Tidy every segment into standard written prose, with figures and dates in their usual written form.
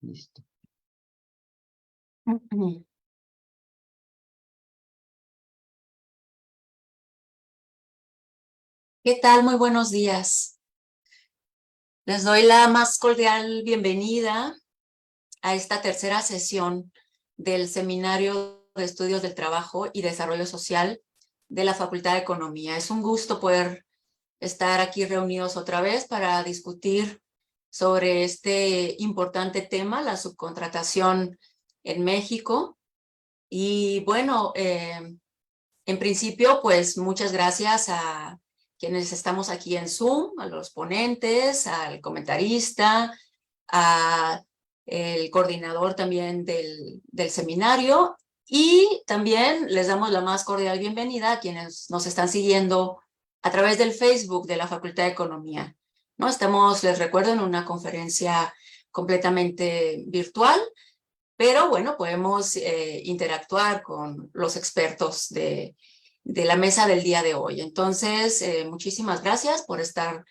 Listo. ¿Qué tal? Muy buenos días. Les doy la más cordial bienvenida a esta tercera sesión del Seminario de Estudios del Trabajo y Desarrollo Social de la Facultad de Economía. Es un gusto poder estar aquí reunidos otra vez para discutir sobre este importante tema, la subcontratación en México. Y bueno, en principio, pues muchas gracias a quienes estamos aquí en Zoom, a los ponentes, al comentarista, al coordinador también del seminario, y también les damos la más cordial bienvenida a quienes nos están siguiendo a través del Facebook de la Facultad de Economía. ¿No? Estamos, les recuerdo, en una conferencia completamente virtual, pero bueno, podemos interactuar con los expertos de la mesa del día de hoy. Entonces, muchísimas gracias por estar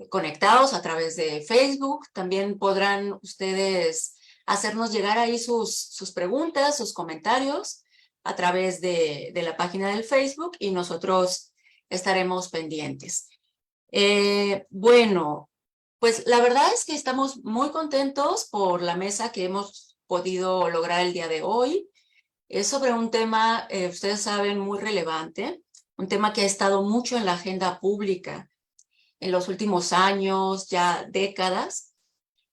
conectados a través de Facebook. También podrán ustedes hacernos llegar ahí sus preguntas, sus comentarios a través de la página del Facebook y nosotros estaremos pendientes. Bueno, pues la verdad es que estamos muy contentos por la mesa que hemos podido lograr el día de hoy. Es sobre un tema, ustedes saben, muy relevante, un tema que ha estado mucho en la agenda pública en los últimos años, ya décadas,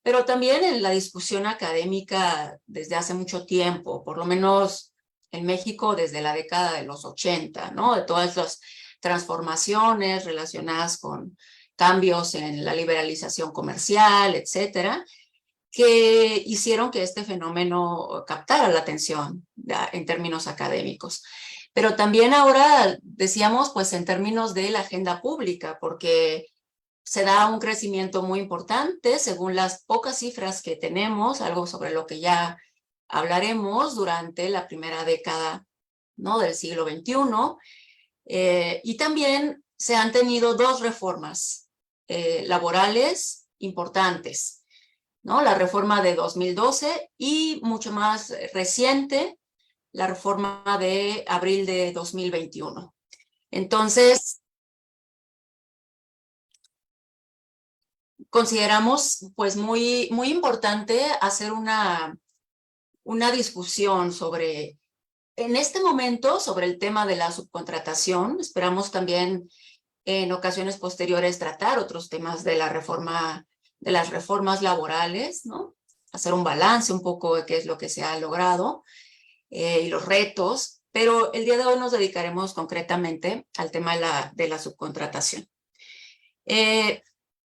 pero también en la discusión académica desde hace mucho tiempo, por lo menos en México desde la década de los 80, ¿no? De todas las transformaciones relacionadas con cambios en la liberalización comercial, etcétera, que hicieron que este fenómeno captara la atención en términos académicos. Pero también ahora decíamos, pues en términos de la agenda pública, porque se da un crecimiento muy importante según las pocas cifras que tenemos, algo sobre lo que ya hablaremos durante la primera década, ¿no? del siglo XXI. Y también se han tenido dos reformas laborales importantes, ¿no? La reforma de 2012 y mucho más reciente, la reforma de abril de 2021. Entonces, consideramos pues muy importante hacer una discusión sobre, en este momento, sobre el tema de la subcontratación. Esperamos también en ocasiones posteriores tratar otros temas de la reforma, de las reformas laborales, ¿no? Hacer un balance un poco de qué es lo que se ha logrado y los retos, pero el día de hoy nos dedicaremos concretamente al tema de la subcontratación.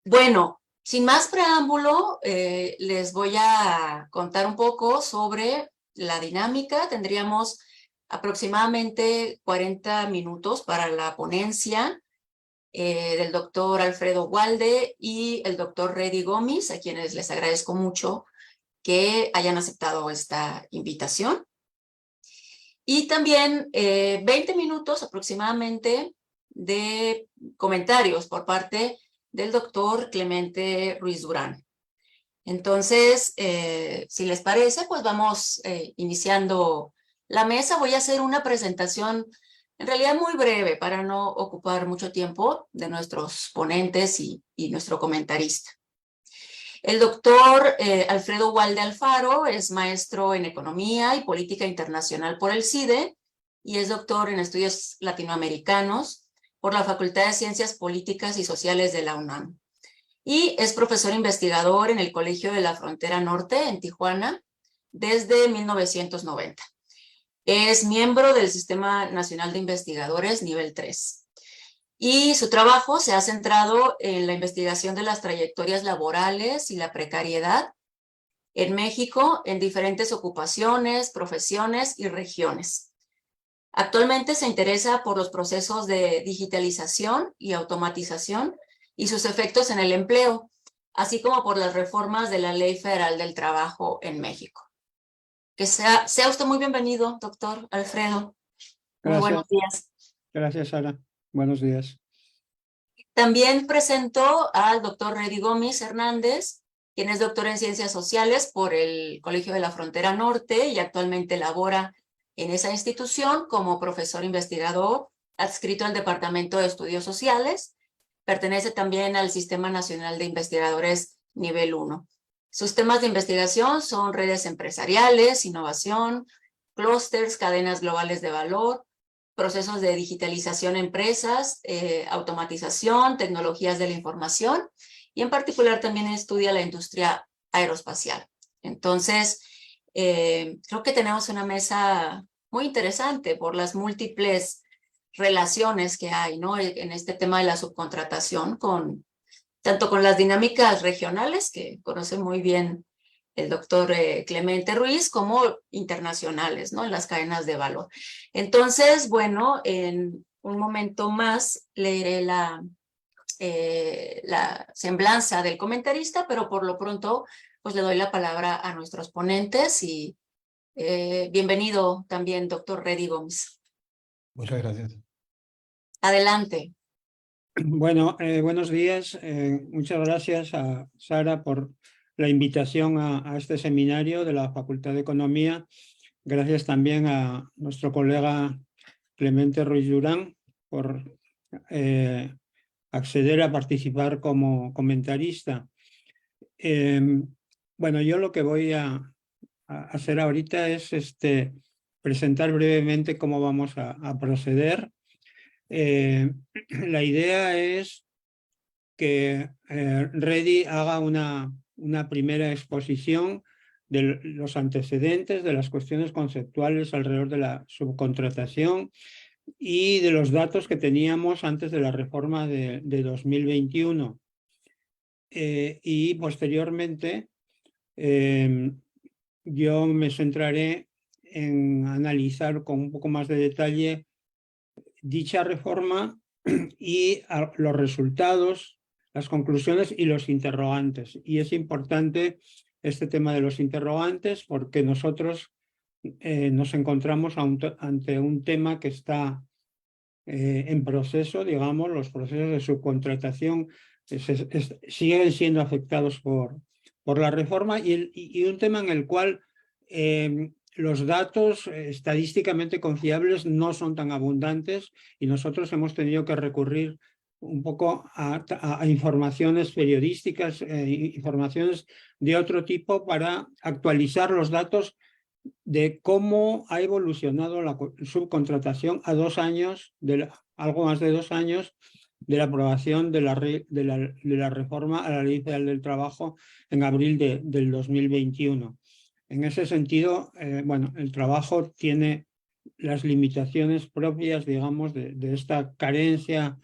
Bueno, sin más preámbulo, les voy a contar un poco sobre la dinámica. Tendríamos aproximadamente 40 minutos para la ponencia del doctor Alfredo Walde y el doctor Reddy Gómez, a quienes les agradezco mucho que hayan aceptado esta invitación. Y también 20 minutos aproximadamente de comentarios por parte del doctor Clemente Ruiz Durán. Entonces, si les parece, pues vamos iniciando la mesa. Voy a hacer una presentación en realidad muy breve para no ocupar mucho tiempo de nuestros ponentes y nuestro comentarista. El doctor Alfredo Walde Alfaro es maestro en Economía y Política Internacional por el CIDE y es doctor en Estudios Latinoamericanos por la Facultad de Ciencias Políticas y Sociales de la UNAM. Y es profesor investigador en el Colegio de la Frontera Norte en Tijuana desde 1990. Es miembro del Sistema Nacional de Investigadores nivel 3. Y su trabajo se ha centrado en la investigación de las trayectorias laborales y la precariedad en México en diferentes ocupaciones, profesiones y regiones. Actualmente se interesa por los procesos de digitalización y automatización y sus efectos en el empleo, así como por las reformas de la Ley Federal del Trabajo en México. Que sea usted muy bienvenido, doctor Alfredo. Muy Gracias. buenos días. Gracias, Sara. Buenos días. También presento al doctor Reddy Gómez Hernández, quien es doctor en Ciencias Sociales por el Colegio de la Frontera Norte y actualmente labora en esa institución como profesor investigador adscrito al Departamento de Estudios Sociales. Pertenece también al Sistema Nacional de Investigadores Nivel 1. Sus temas de investigación son redes empresariales, innovación, clústeres, cadenas globales de valor, procesos de digitalización en empresas, automatización, tecnologías de la información, y en particular también estudia la industria aeroespacial. Entonces, creo que tenemos una mesa muy interesante por las múltiples relaciones que hay, ¿no?, en este tema de la subcontratación, tanto con las dinámicas regionales, que conoce muy bien el doctor Clemente Ruiz, como internacionales, ¿no?, en las cadenas de valor. Entonces, bueno, en un momento más leeré la semblanza del comentarista, pero por lo pronto, pues le doy la palabra a nuestros ponentes y bienvenido también, doctor Reddy Gómez. Muchas gracias. Adelante. Bueno, buenos días. Muchas gracias a Sara por la invitación a este seminario de la Facultad de Economía. Gracias también a nuestro colega Clemente Ruiz Durán por acceder a participar como comentarista. Bueno, yo lo que voy a hacer ahorita es presentar brevemente cómo vamos a proceder. La idea es que Reddy haga una primera exposición de los antecedentes, de las cuestiones conceptuales alrededor de la subcontratación y de los datos que teníamos antes de la reforma de 2021. Y posteriormente yo me centraré en analizar con un poco más de detalle dicha reforma y los resultados, las conclusiones y los interrogantes. Y es importante este tema de los interrogantes porque nosotros nos encontramos ante un tema que está en proceso, digamos, los procesos de subcontratación siguen siendo afectados por la reforma y un tema en el cual los datos estadísticamente confiables no son tan abundantes y nosotros hemos tenido que recurrir un poco a informaciones periodísticas, informaciones de otro tipo para actualizar los datos de cómo ha evolucionado la subcontratación a 2 años, algo más de 2 años, de la aprobación de la reforma a la Ley Federal del Trabajo en abril del 2021. En ese sentido, bueno, el trabajo tiene las limitaciones propias, digamos, de esta carencia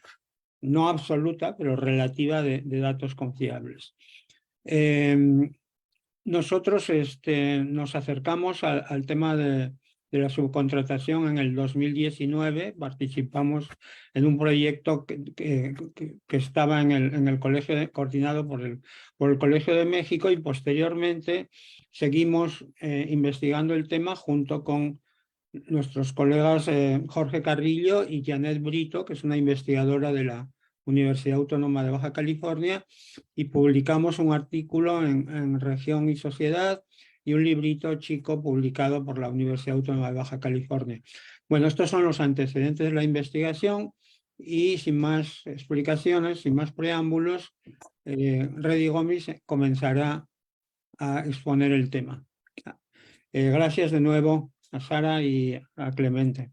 no absoluta, pero relativa de datos confiables. Nosotros nos acercamos al tema de la subcontratación en el 2019, participamos en un proyecto que estaba en el colegio coordinado por el Colegio de México y posteriormente seguimos investigando el tema junto con nuestros colegas Jorge Carrillo y Janet Brito, que es una investigadora de la Universidad Autónoma de Baja California, y publicamos un artículo en Región y Sociedad y un librito chico publicado por la Universidad Autónoma de Baja California. Bueno, estos son los antecedentes de la investigación y sin más explicaciones, sin más preámbulos, Reddy Gómez comenzará a exponer el tema. Gracias de nuevo a Sara y a Clemente.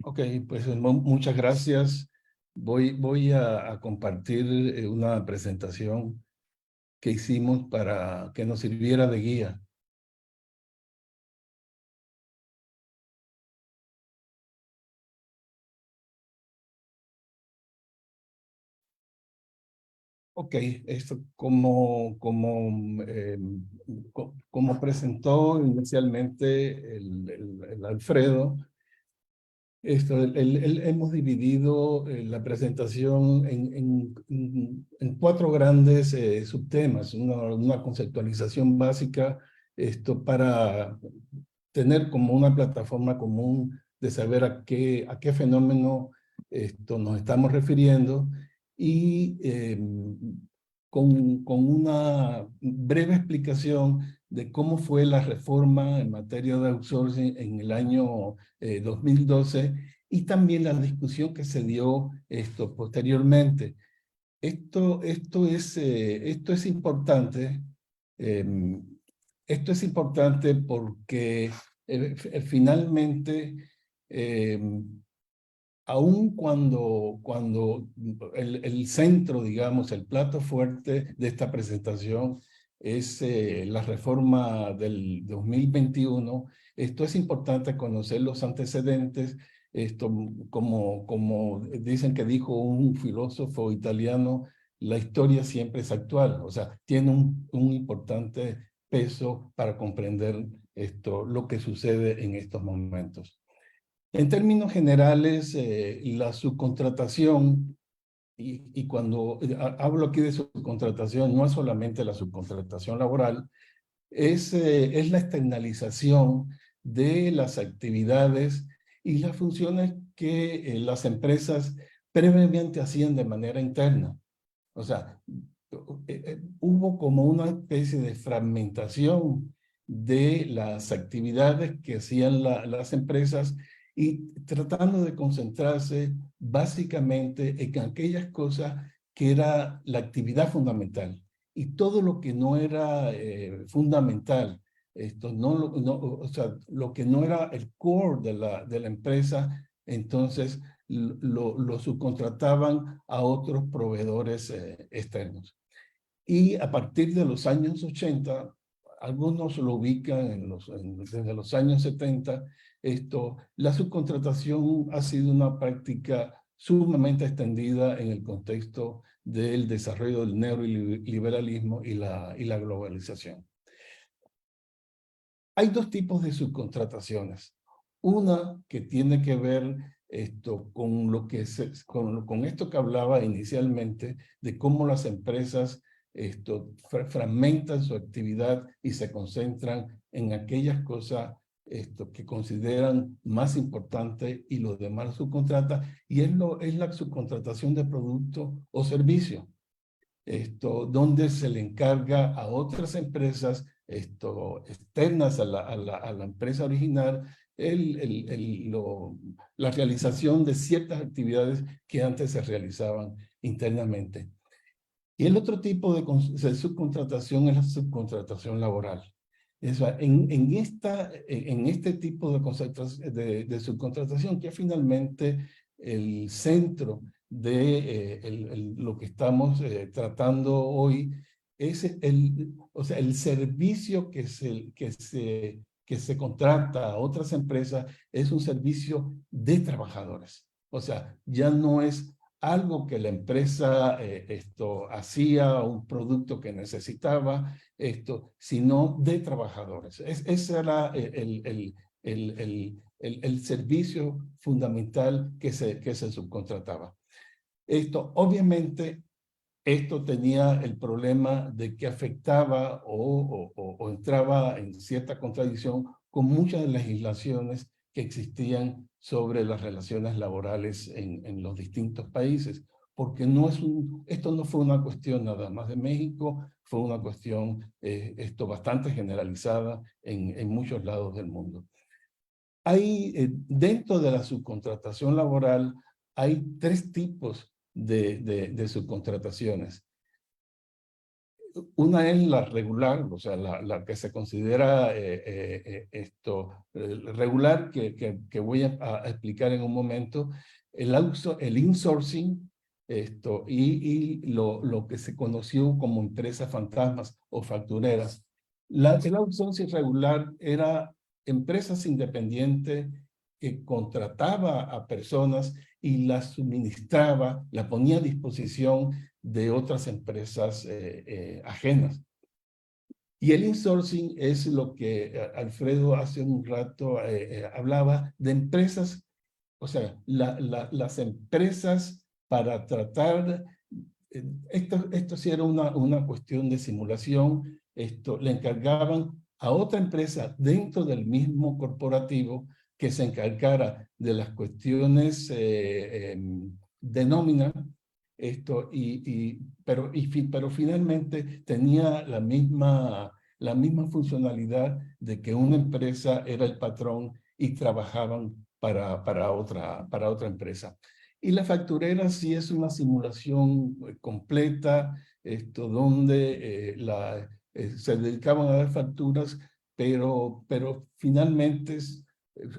Ok, pues muchas gracias. Voy a compartir una presentación que hicimos para que nos sirviera de guía. Ok, esto como presentó inicialmente el Alfredo, hemos dividido la presentación en 4 grandes subtemas, una conceptualización básica, para tener como una plataforma común de saber a qué fenómeno nos estamos refiriendo y con una breve explicación de cómo fue la reforma en materia de outsourcing en el año 2012 y también la discusión que se dio posteriormente. Esto es importante. Esto es importante porque finalmente, aun cuando el centro, digamos, el plato fuerte de esta presentación es la reforma del 2021, esto es importante conocer los antecedentes. Como dicen que dijo un filósofo italiano, la historia siempre es actual, o sea, tiene un importante peso para comprender lo que sucede en estos momentos. En términos generales, la subcontratación, y cuando hablo aquí de subcontratación, no es solamente la subcontratación laboral, es la externalización de las actividades y las funciones que las empresas previamente hacían de manera interna. O sea, hubo como una especie de fragmentación de las actividades que hacían las empresas y tratando de concentrarse básicamente en aquellas cosas que era la actividad fundamental. Y todo lo que no era fundamental, o sea, lo que no era el core de la empresa, entonces lo subcontrataban a otros proveedores externos. Y a partir de los años 80, algunos lo ubican desde los años 70, la subcontratación ha sido una práctica sumamente extendida en el contexto del desarrollo del neoliberalismo y la globalización. Hay dos tipos de subcontrataciones. Una que tiene que ver con esto que hablaba inicialmente, de cómo las empresas fragmentan su actividad y se concentran en aquellas cosas que consideran más importantes y los demás subcontratan, y es la subcontratación de producto o servicio, donde se le encarga a otras empresas externas a la empresa original la realización de ciertas actividades que antes se realizaban internamente. Y el otro tipo de subcontratación es la subcontratación laboral. En este tipo de subcontratación, que es finalmente el centro de lo que estamos tratando hoy, es el servicio que se contrata a otras empresas, es un servicio de trabajadores. O sea, ya no es algo que la empresa hacía, un producto que necesitaba, sino de trabajadores. Ese era el servicio fundamental que se subcontrataba. Obviamente, esto tenía el problema de que afectaba o entraba en cierta contradicción con muchas de las legislaciones que existían sobre las relaciones laborales en los distintos países, porque esto no fue una cuestión nada más de México, fue una cuestión bastante generalizada en muchos lados del mundo. Dentro de la subcontratación laboral hay tres tipos de subcontrataciones. Una es la regular, o sea, la que se considera regular, que voy a explicar en un momento, el insourcing, y lo que se conoció como empresas fantasmas o factureras. El outsourcing regular era empresas independientes que contrataba a personas y las suministraba, la ponía a disposición de otras empresas ajenas. Y el insourcing es lo que Alfredo hace un rato hablaba de empresas, o sea, las empresas para tratar, esto sí era una cuestión de simulación, le encargaban a otra empresa dentro del mismo corporativo que se encargara de las cuestiones de nómina, pero finalmente tenía la misma funcionalidad de que una empresa era el patrón y trabajaban para otra empresa. Y la facturera sí es una simulación completa, donde se dedicaban a dar facturas, pero finalmente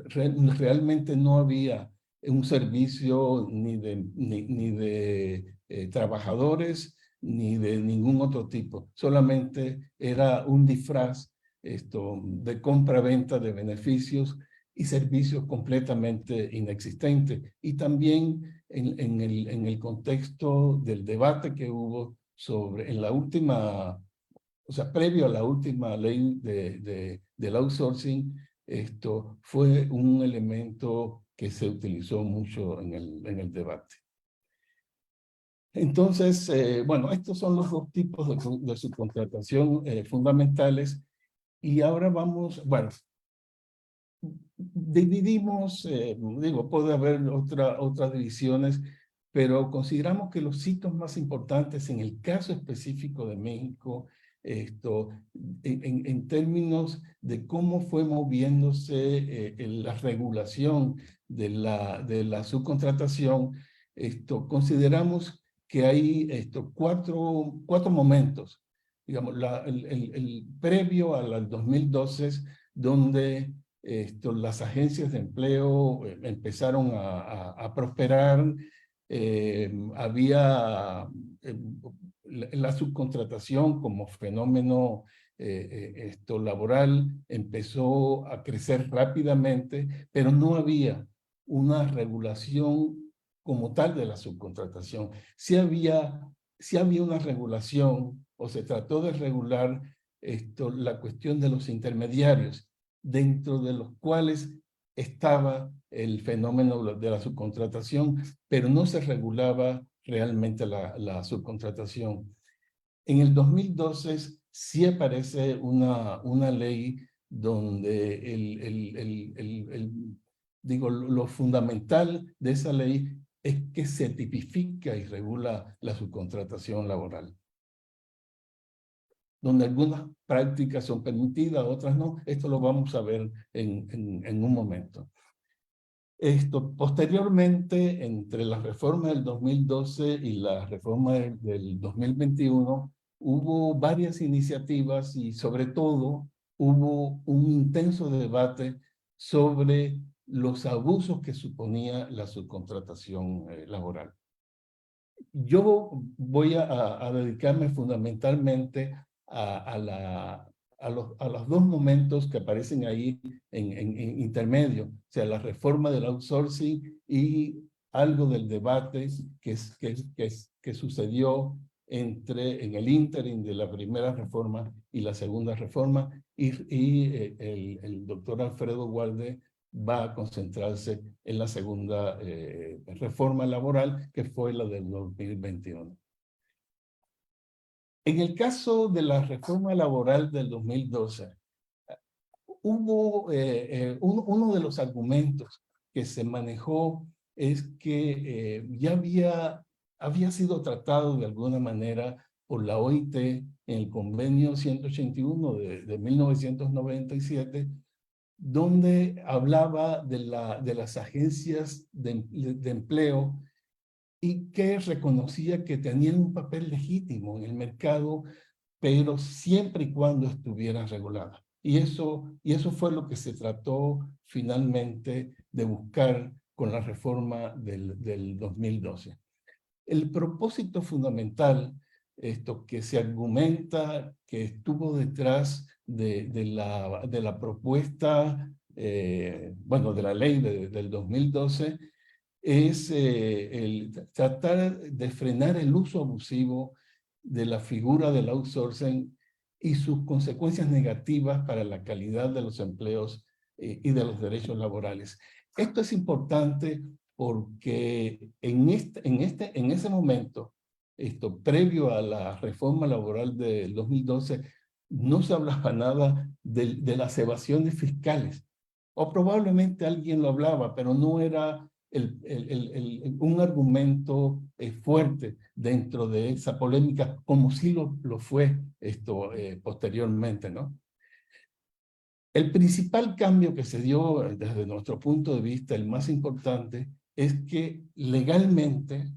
realmente no había un servicio ni de trabajadores, ni de ningún otro tipo. Solamente era un disfraz de compra-venta de beneficios y servicios completamente inexistentes. Y también en el contexto del debate que hubo en la última, o sea, previo a la última ley del outsourcing, esto fue un elemento que se utilizó mucho en el debate. Entonces, bueno, estos son los dos tipos de subcontratación fundamentales. Y ahora vamos, bueno, dividimos, digo, puede haber otras divisiones, pero consideramos que los hitos más importantes en el caso específico de México, en términos de cómo fue moviéndose la regulación de la subcontratación, consideramos que hay cuatro momentos. Digamos, el previo al 2012, donde las agencias de empleo empezaron a prosperar. Había la subcontratación como fenómeno laboral empezó a crecer rápidamente, pero no había una regulación como tal de la subcontratación. Sí había una regulación, o se trató de regular la cuestión de los intermediarios, dentro de los cuales estaba el fenómeno de la subcontratación, pero no se regulaba realmente la subcontratación. En el 2012 sí aparece una ley donde digo, lo fundamental de esa ley es que se tipifica y regula la subcontratación laboral, donde algunas prácticas son permitidas, otras no. Esto lo vamos a ver en un momento. Posteriormente, entre la reforma del 2012 y la reforma del 2021, hubo varias iniciativas y sobre todo hubo un intenso debate sobre los abusos que suponía la subcontratación laboral. Yo voy a dedicarme fundamentalmente a los dos momentos que aparecen ahí en intermedio, o sea, la reforma del outsourcing y algo del debate que sucedió en el ínterin de la primera reforma y la segunda reforma, y el doctor Alfredo Walde va a concentrarse en la segunda reforma laboral, que fue la del 2021. En el caso de la reforma laboral del 2012, hubo uno de los argumentos que se manejó es que ya había sido tratado de alguna manera por la OIT en el convenio 181 de 1997, donde hablaba de las agencias de empleo y que reconocía que tenían un papel legítimo en el mercado, pero siempre y cuando estuvieran reguladas. Y eso fue lo que se trató finalmente de buscar con la reforma del 2012. El propósito fundamental, que se argumenta que estuvo detrás de la propuesta, bueno, de la ley del 2012, es el tratar de frenar el uso abusivo de la figura del outsourcing y sus consecuencias negativas para la calidad de los empleos y de los derechos laborales. Esto es importante porque en ese momento, previo a la reforma laboral del 2012, no se hablaba nada de las evasiones fiscales. O probablemente alguien lo hablaba, pero no era un argumento fuerte dentro de esa polémica, como sí lo fue posteriormente, ¿no? El principal cambio que se dio desde nuestro punto de vista, el más importante, es que legalmente,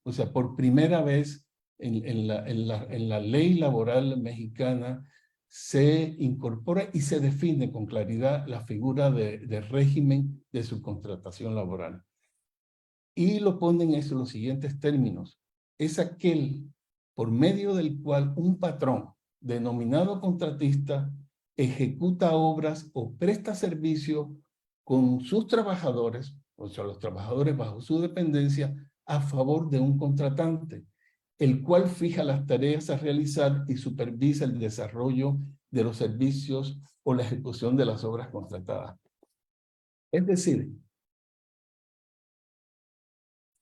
o sea, por primera vez en la ley laboral mexicana, se incorpora y se define con claridad la figura de régimen de subcontratación laboral. Y lo ponen en los siguientes términos. Es aquel por medio del cual un patrón denominado contratista ejecuta obras o presta servicio con sus trabajadores, o sea, los trabajadores bajo su dependencia, a favor de un contratante, el cual fija las tareas a realizar y supervisa el desarrollo de los servicios o la ejecución de las obras contratadas. Es decir,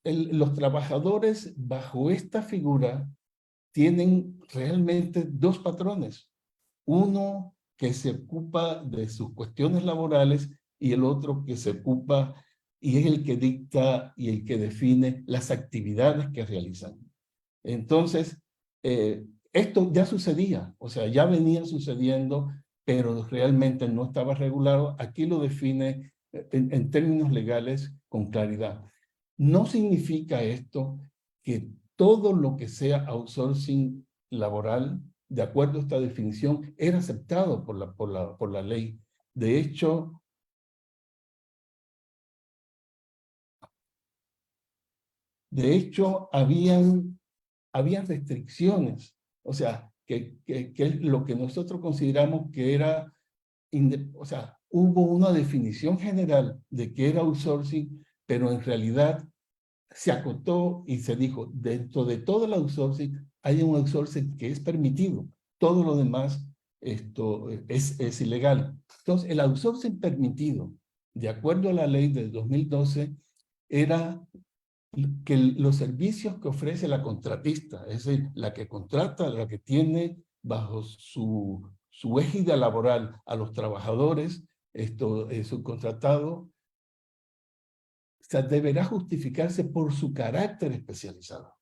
los trabajadores bajo esta figura tienen realmente dos patrones. Uno que se ocupa de sus cuestiones laborales y el otro que se ocupa y es el que dicta y el que define las actividades que realizan. Entonces, esto ya sucedía, o sea, ya venía sucediendo, pero realmente no estaba regulado. Aquí lo define en términos legales con claridad. No significa esto que todo lo que sea outsourcing laboral, de acuerdo a esta definición, era aceptado por la ley. De hecho, habían restricciones. O sea, que lo que nosotros consideramos que era, o sea, hubo una definición general de que era outsourcing, pero en realidad se acotó y se dijo, dentro de todo el outsourcing, hay un outsourcing que es permitido. Todo lo demás es ilegal. Entonces, el outsourcing permitido, de acuerdo a la ley del 2012, era que los servicios que ofrece la contratista, es decir, la que contrata, la que tiene bajo su égida laboral a los trabajadores subcontratados, o sea, deberá justificarse por su carácter especializado.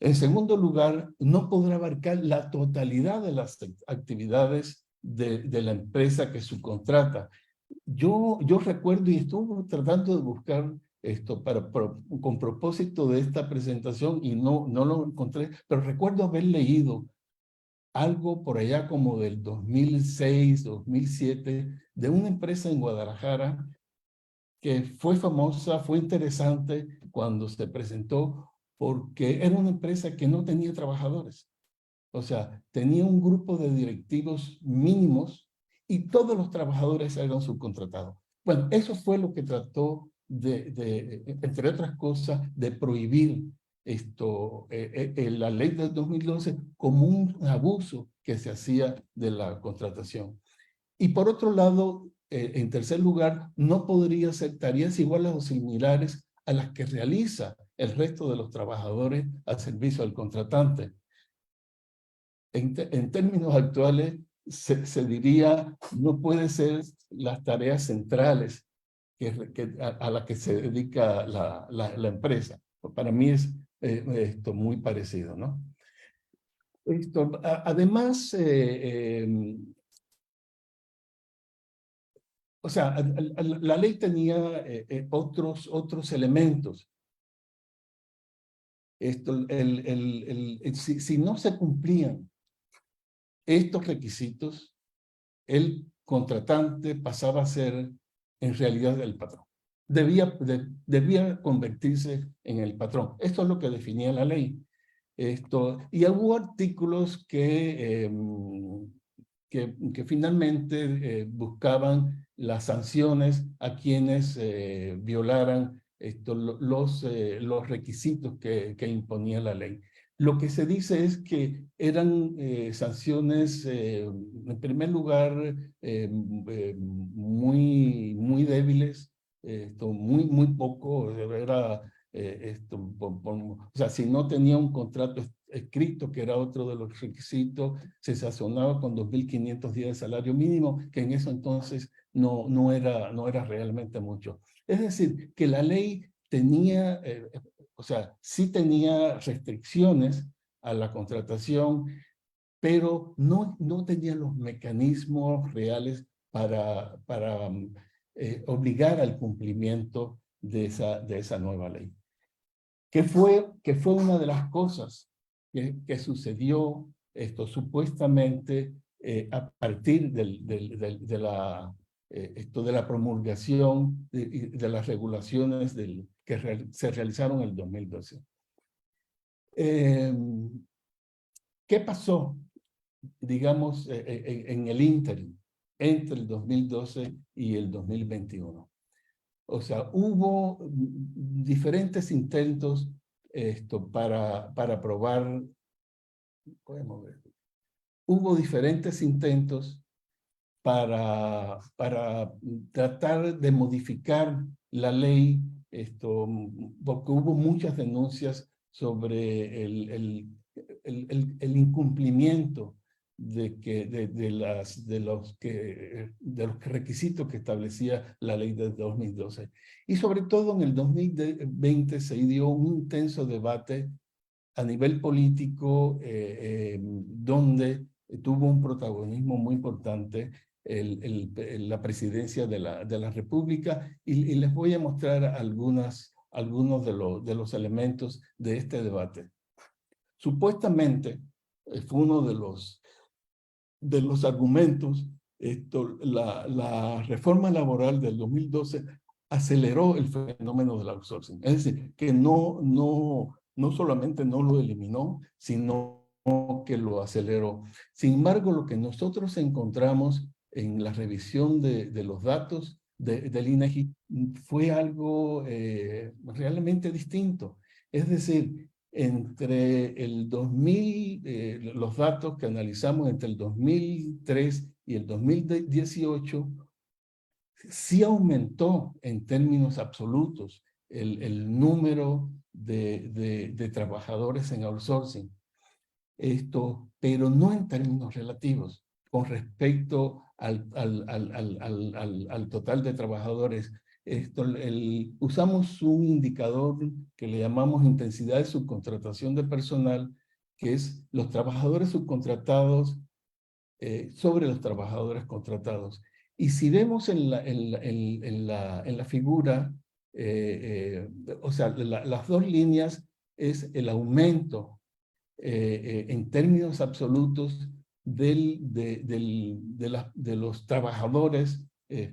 En segundo lugar, no podrá abarcar la totalidad de las actividades de la empresa que subcontrata. Yo recuerdo y estuve tratando de buscar esto con propósito de esta presentación y no lo encontré, pero recuerdo haber leído algo por allá como del 2006, 2007, de una empresa en Guadalajara que fue famosa, fue interesante cuando se presentó porque era una empresa que no tenía trabajadores. O sea, tenía un grupo de directivos mínimos y todos los trabajadores eran subcontratados. Bueno, eso fue lo que trató entre otras cosas, de prohibir la ley del 2012 como un abuso que se hacía de la contratación. Y por otro lado, en tercer lugar, no podría hacer tareas iguales o similares a las que realiza el resto de los trabajadores al servicio del contratante. En términos actuales, se diría, no puede ser las tareas centrales a las que se dedica la empresa. Para mí es esto muy parecido, ¿no? Además, o sea, la ley tenía otros elementos. Si no se cumplían estos requisitos, el contratante pasaba a ser en realidad el patrón. Debía convertirse en el patrón. Esto es lo que definía la ley. Y hubo artículos que finalmente buscaban las sanciones a quienes violaran los requisitos que imponía la ley. Lo que se dice es que eran sanciones, en primer lugar, muy débiles, muy poco, era o sea, si no tenía un contrato escrito, que era otro de los requisitos, se sazonaba con 2.500 días de salario mínimo, que en eso entonces no era realmente mucho. Es decir, que la ley tenía, o sea, sí tenía restricciones a la contratación, pero no tenía los mecanismos reales para obligar al cumplimiento de esa nueva ley. Que fue una de las cosas que sucedió supuestamente a partir de la promulgación de las regulaciones que se realizaron en el 2012. ¿Qué pasó, digamos, en el ínterin entre el 2012 y el 2021? O sea, hubo diferentes intentos para aprobar, podemos ver, hubo diferentes intentos para tratar de modificar la ley, porque hubo muchas denuncias sobre el incumplimiento de los requisitos que establecía la ley de 2012. Y sobre todo en el 2020 se dio un intenso debate a nivel político donde tuvo un protagonismo muy importante la presidencia de la República, y les voy a mostrar algunos de los elementos de este debate. Supuestamente fue uno de los argumentos, la reforma laboral del 2012 aceleró el fenómeno del outsourcing. Es decir, que no solamente no lo eliminó, sino que lo aceleró. Sin embargo, lo que nosotros encontramos en la revisión de los datos del INEGI fue algo realmente distinto. Es decir, entre el 2000, los datos que analizamos entre el 2003 y el 2018, sí aumentó en términos absolutos el número de trabajadores en outsourcing. Pero no en términos relativos, con respecto al total de trabajadores. Usamos un indicador que le llamamos intensidad de subcontratación de personal, que es los trabajadores subcontratados sobre los trabajadores contratados. Y si vemos en la figura, o sea, las dos líneas es el aumento en términos absolutos de los trabajadores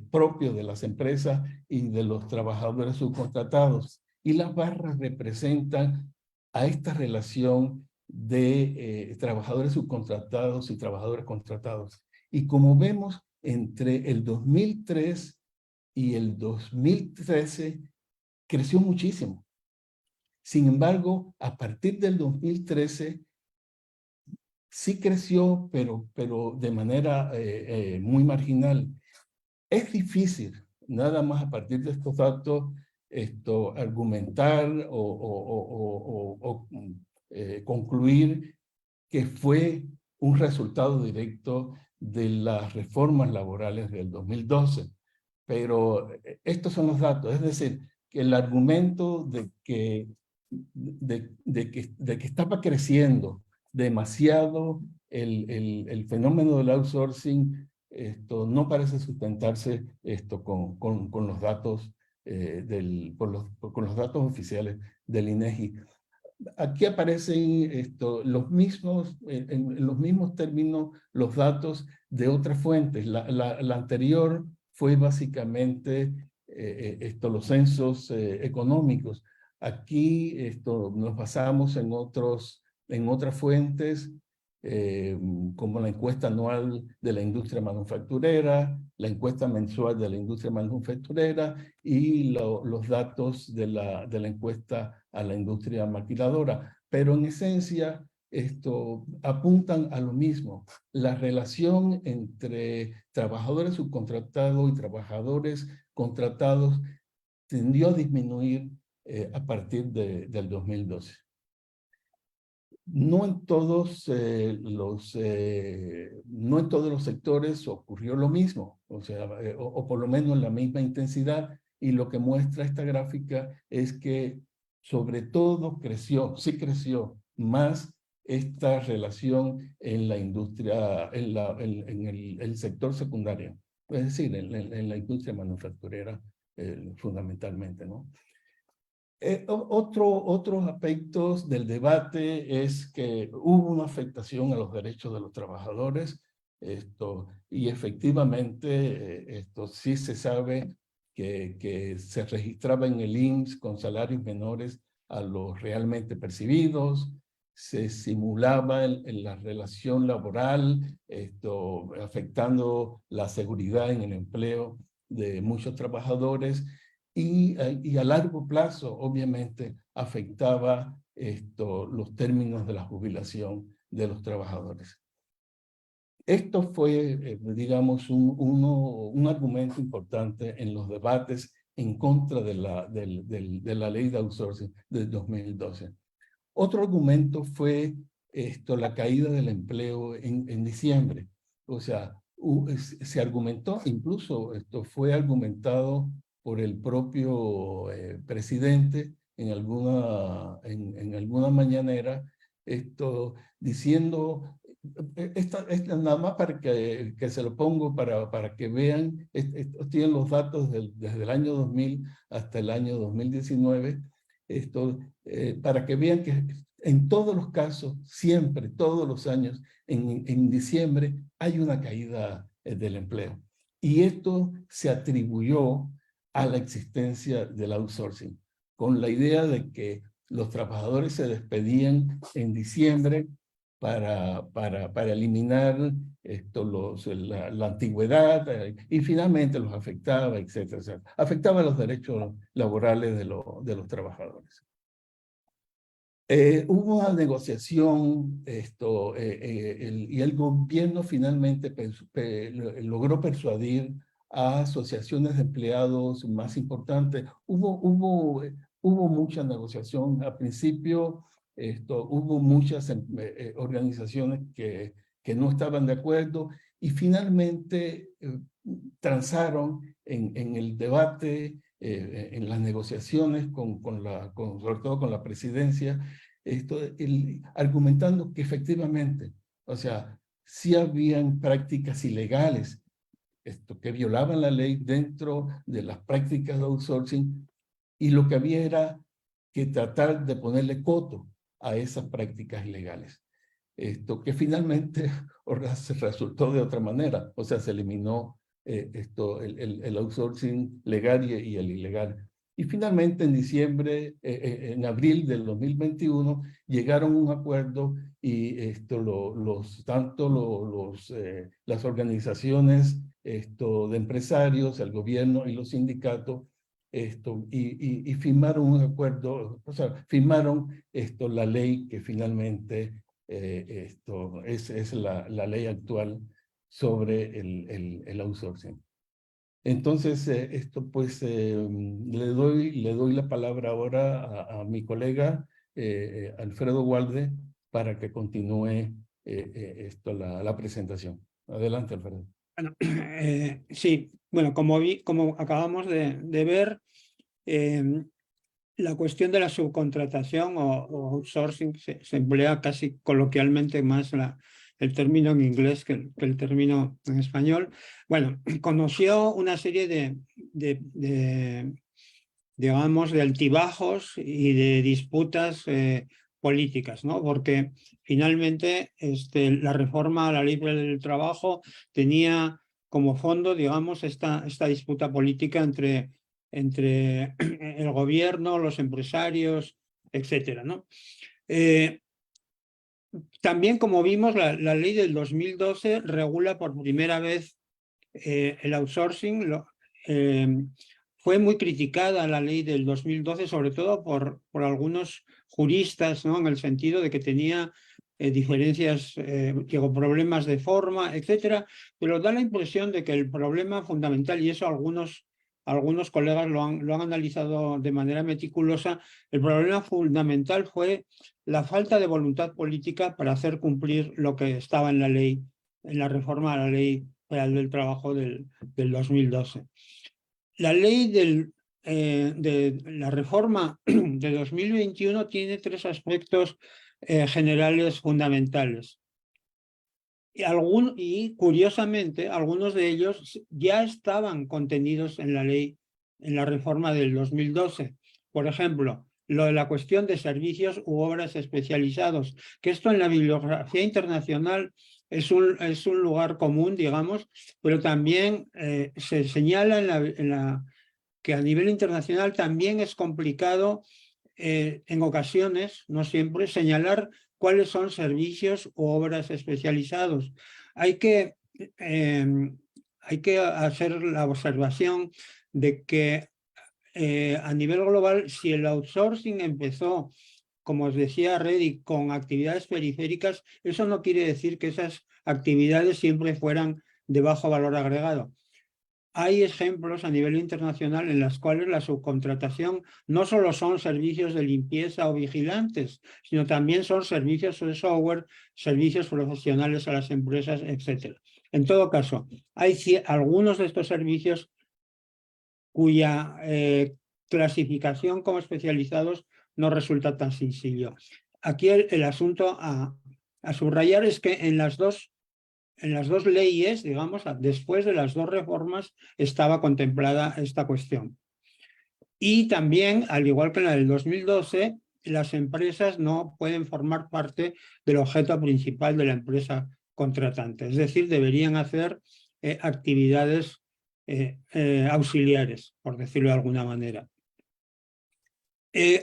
propios de las empresas y de los trabajadores subcontratados. Y las barras representan a esta relación de trabajadores subcontratados y trabajadores contratados. Y como vemos, entre el 2003 y el 2013 creció muchísimo. Sin embargo, a partir del 2013 sí creció, pero de manera muy marginal. Es difícil, nada más a partir de estos datos, argumentar o concluir que fue un resultado directo de las reformas laborales del 2012. Pero estos son los datos, es decir, que el argumento de que estaba creciendo demasiado el fenómeno del outsourcing, no parece sustentarse con los datos con los datos oficiales del INEGI. Aquí aparecen en los mismos términos los datos de otras fuentes. La anterior fue básicamente los censos económicos. Aquí nos basamos en otras fuentes, como la encuesta anual de la industria manufacturera, la encuesta mensual de la industria manufacturera y los datos de la encuesta a la industria maquiladora. Pero en esencia, apuntan a lo mismo. La relación entre trabajadores subcontratados y trabajadores contratados tendió a disminuir a partir del 2012. No en todos los sectores ocurrió lo mismo, o sea, o por lo menos la misma intensidad, y lo que muestra esta gráfica es que sobre todo sí creció más esta relación en la industria, en el sector secundario, es decir, en la industria manufacturera fundamentalmente, ¿no? Otros aspectos del debate es que hubo una afectación a los derechos de los trabajadores, y efectivamente esto sí se sabe que se registraba en el INSS con salarios menores a los realmente percibidos, se simulaba en la relación laboral, afectando la seguridad en el empleo de muchos trabajadores, y a largo plazo, obviamente, afectaba los términos de la jubilación de los trabajadores. Esto fue, digamos, un argumento importante en los debates en contra de la ley de outsourcing del 2012. Otro argumento fue la caída del empleo en diciembre. O sea, se argumentó, incluso esto fue argumentado por el propio presidente en alguna mañanera, diciendo, nada más para que se lo pongo para que vean, tienen los datos desde el año 2000 hasta el año 2019, para que vean que en todos los casos, siempre, todos los años, en diciembre hay una caída del empleo. Y esto se atribuyó a la existencia del outsourcing, con la idea de que los trabajadores se despedían en diciembre para eliminar la antigüedad, y finalmente los afectaba, etcétera, etcétera. Afectaba los derechos laborales de los trabajadores. Hubo una negociación y el gobierno finalmente logró persuadir a asociaciones de empleados más importantes. Hubo mucha negociación. Al principio hubo muchas organizaciones que no estaban de acuerdo, y finalmente transaron en el debate, en las negociaciones sobre todo con la presidencia, argumentando que efectivamente, o sea, sí habían prácticas ilegales que violaban la ley dentro de las prácticas de outsourcing, y lo que había era que tratar de ponerle coto a esas prácticas ilegales. Que finalmente se resultó de otra manera, o sea, se eliminó el outsourcing legal y el ilegal. Y finalmente en diciembre, en abril del 2021, llegaron a un acuerdo, y las organizaciones de empresarios, el gobierno y los sindicatos, y firmaron un acuerdo, o sea, firmaron la ley que finalmente es la ley actual sobre el outsourcing. Entonces, pues le doy la palabra ahora a mi colega Alfredo Walde para que continúe la presentación. Adelante, Alfredo. Bueno, sí, bueno, como acabamos de ver, la cuestión de la subcontratación o outsourcing se emplea casi coloquialmente más el término en inglés que el término en español. Bueno, conoció una serie digamos, de altibajos y de disputas políticas, ¿no? Porque finalmente la reforma a la ley del trabajo tenía como fondo, digamos, esta disputa política entre el gobierno, los empresarios, etcétera, ¿no? También, como vimos, la ley del 2012 regula por primera vez el outsourcing. Fue muy criticada la ley del 2012, sobre todo por algunos juristas, ¿no? En el sentido de que tenía diferencias, problemas de forma, etcétera, pero da la impresión de que el problema fundamental, y eso algunos algunos colegas lo han analizado de manera meticulosa. El problema fundamental fue la falta de voluntad política para hacer cumplir lo que estaba en la ley, en la reforma a la Ley Federal del Trabajo del 2012. La ley de la reforma de 2021 tiene tres aspectos generales fundamentales. Y curiosamente, algunos de ellos ya estaban contenidos en la ley, en la reforma del 2012. Por ejemplo, lo de la cuestión de servicios u obras especializados, que esto en la bibliografía internacional es un lugar común, digamos, pero también se señala que a nivel internacional también es complicado en ocasiones, no siempre, señalar cuáles son servicios u obras especializados. Hay que hacer la observación de que a nivel global, si el outsourcing empezó, como os decía Reddy, con actividades periféricas, eso no quiere decir que esas actividades siempre fueran de bajo valor agregado. Hay ejemplos a nivel internacional en los cuales la subcontratación no solo son servicios de limpieza o vigilantes, sino también son servicios de software, servicios profesionales a las empresas, etc. En todo caso, hay algunos de estos servicios cuya clasificación como especializados no resulta tan sencillo. Aquí el asunto a subrayar es que en las dos leyes, digamos, después de las dos reformas, estaba contemplada esta cuestión. Y también, al igual que en la del 2012, las empresas no pueden formar parte del objeto principal de la empresa contratante. Es decir, deberían hacer actividades auxiliares, por decirlo de alguna manera.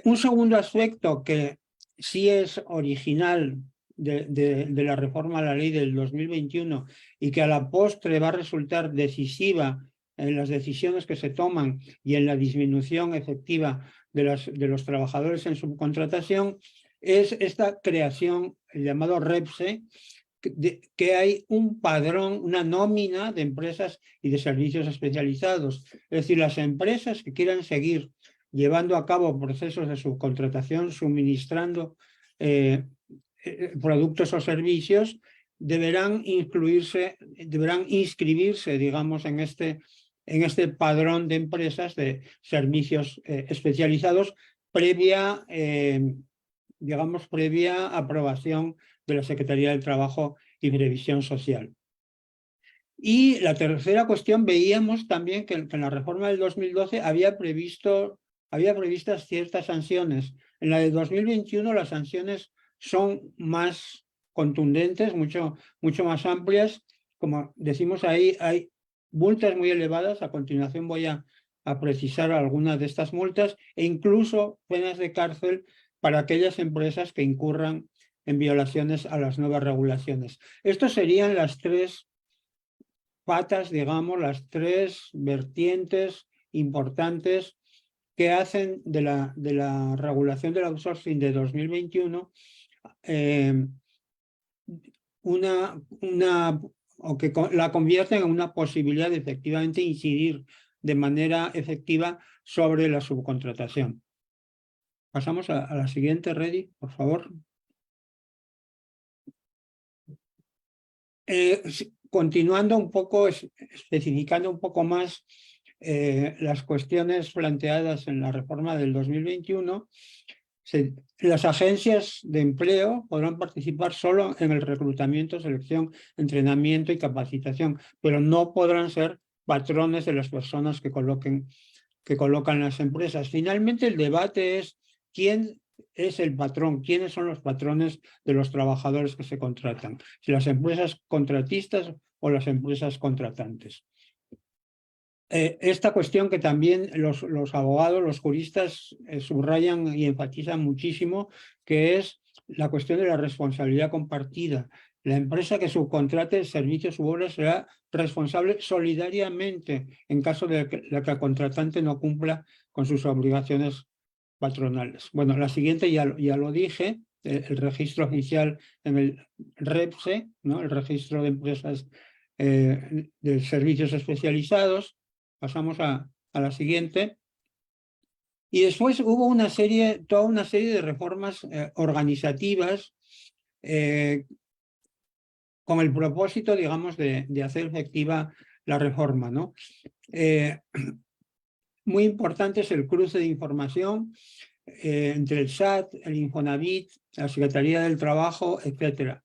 Un segundo aspecto que sí es original de la reforma a la ley del 2021 y que a la postre va a resultar decisiva en las decisiones que se toman y en la disminución efectiva de los trabajadores en subcontratación, es esta creación, el llamado REPSE, que hay un padrón, una nómina de empresas y de servicios especializados. Es decir, las empresas que quieran seguir llevando a cabo procesos de subcontratación, suministrando productos o servicios, deberán inscribirse, digamos, en este padrón de empresas de servicios especializados previa aprobación de la Secretaría del Trabajo y Previsión Social. Y la tercera cuestión, veíamos también que en la reforma del 2012 había previstas ciertas sanciones. En la del 2021 las sanciones son más contundentes, mucho más amplias. Como decimos ahí, hay multas muy elevadas. A continuación voy a precisar algunas de estas multas e incluso penas de cárcel para aquellas empresas que incurran en violaciones a las nuevas regulaciones. Estos serían las tres patas, digamos, las tres vertientes importantes que hacen de la regulación del outsourcing de 2021 o que la convierten en una posibilidad de efectivamente incidir de manera efectiva sobre la subcontratación. Pasamos a la siguiente, Reddy, por favor. Continuando un poco, especificando un poco más las cuestiones planteadas en la reforma del 2021, las agencias de empleo podrán participar solo en el reclutamiento, selección, entrenamiento y capacitación, pero no podrán ser patrones de las personas que colocan las empresas. Finalmente, el debate es quién es el patrón, quiénes son los patrones de los trabajadores que se contratan, si las empresas contratistas o las empresas contratantes. Esta cuestión que también los abogados, los juristas subrayan y enfatizan muchísimo, que es la cuestión de la responsabilidad compartida. La empresa que subcontrate servicios u obras será responsable solidariamente en caso de que el contratante no cumpla con sus obligaciones patronales. Bueno, la siguiente ya lo dije, el registro oficial en el REPSE, ¿no? El registro de empresas de servicios especializados. Pasamos a a la siguiente. Y después hubo toda una serie de reformas organizativas con el propósito, digamos, de hacer efectiva la reforma, ¿no? Muy importante es el cruce de información entre el SAT, el Infonavit, la Secretaría del Trabajo, etc.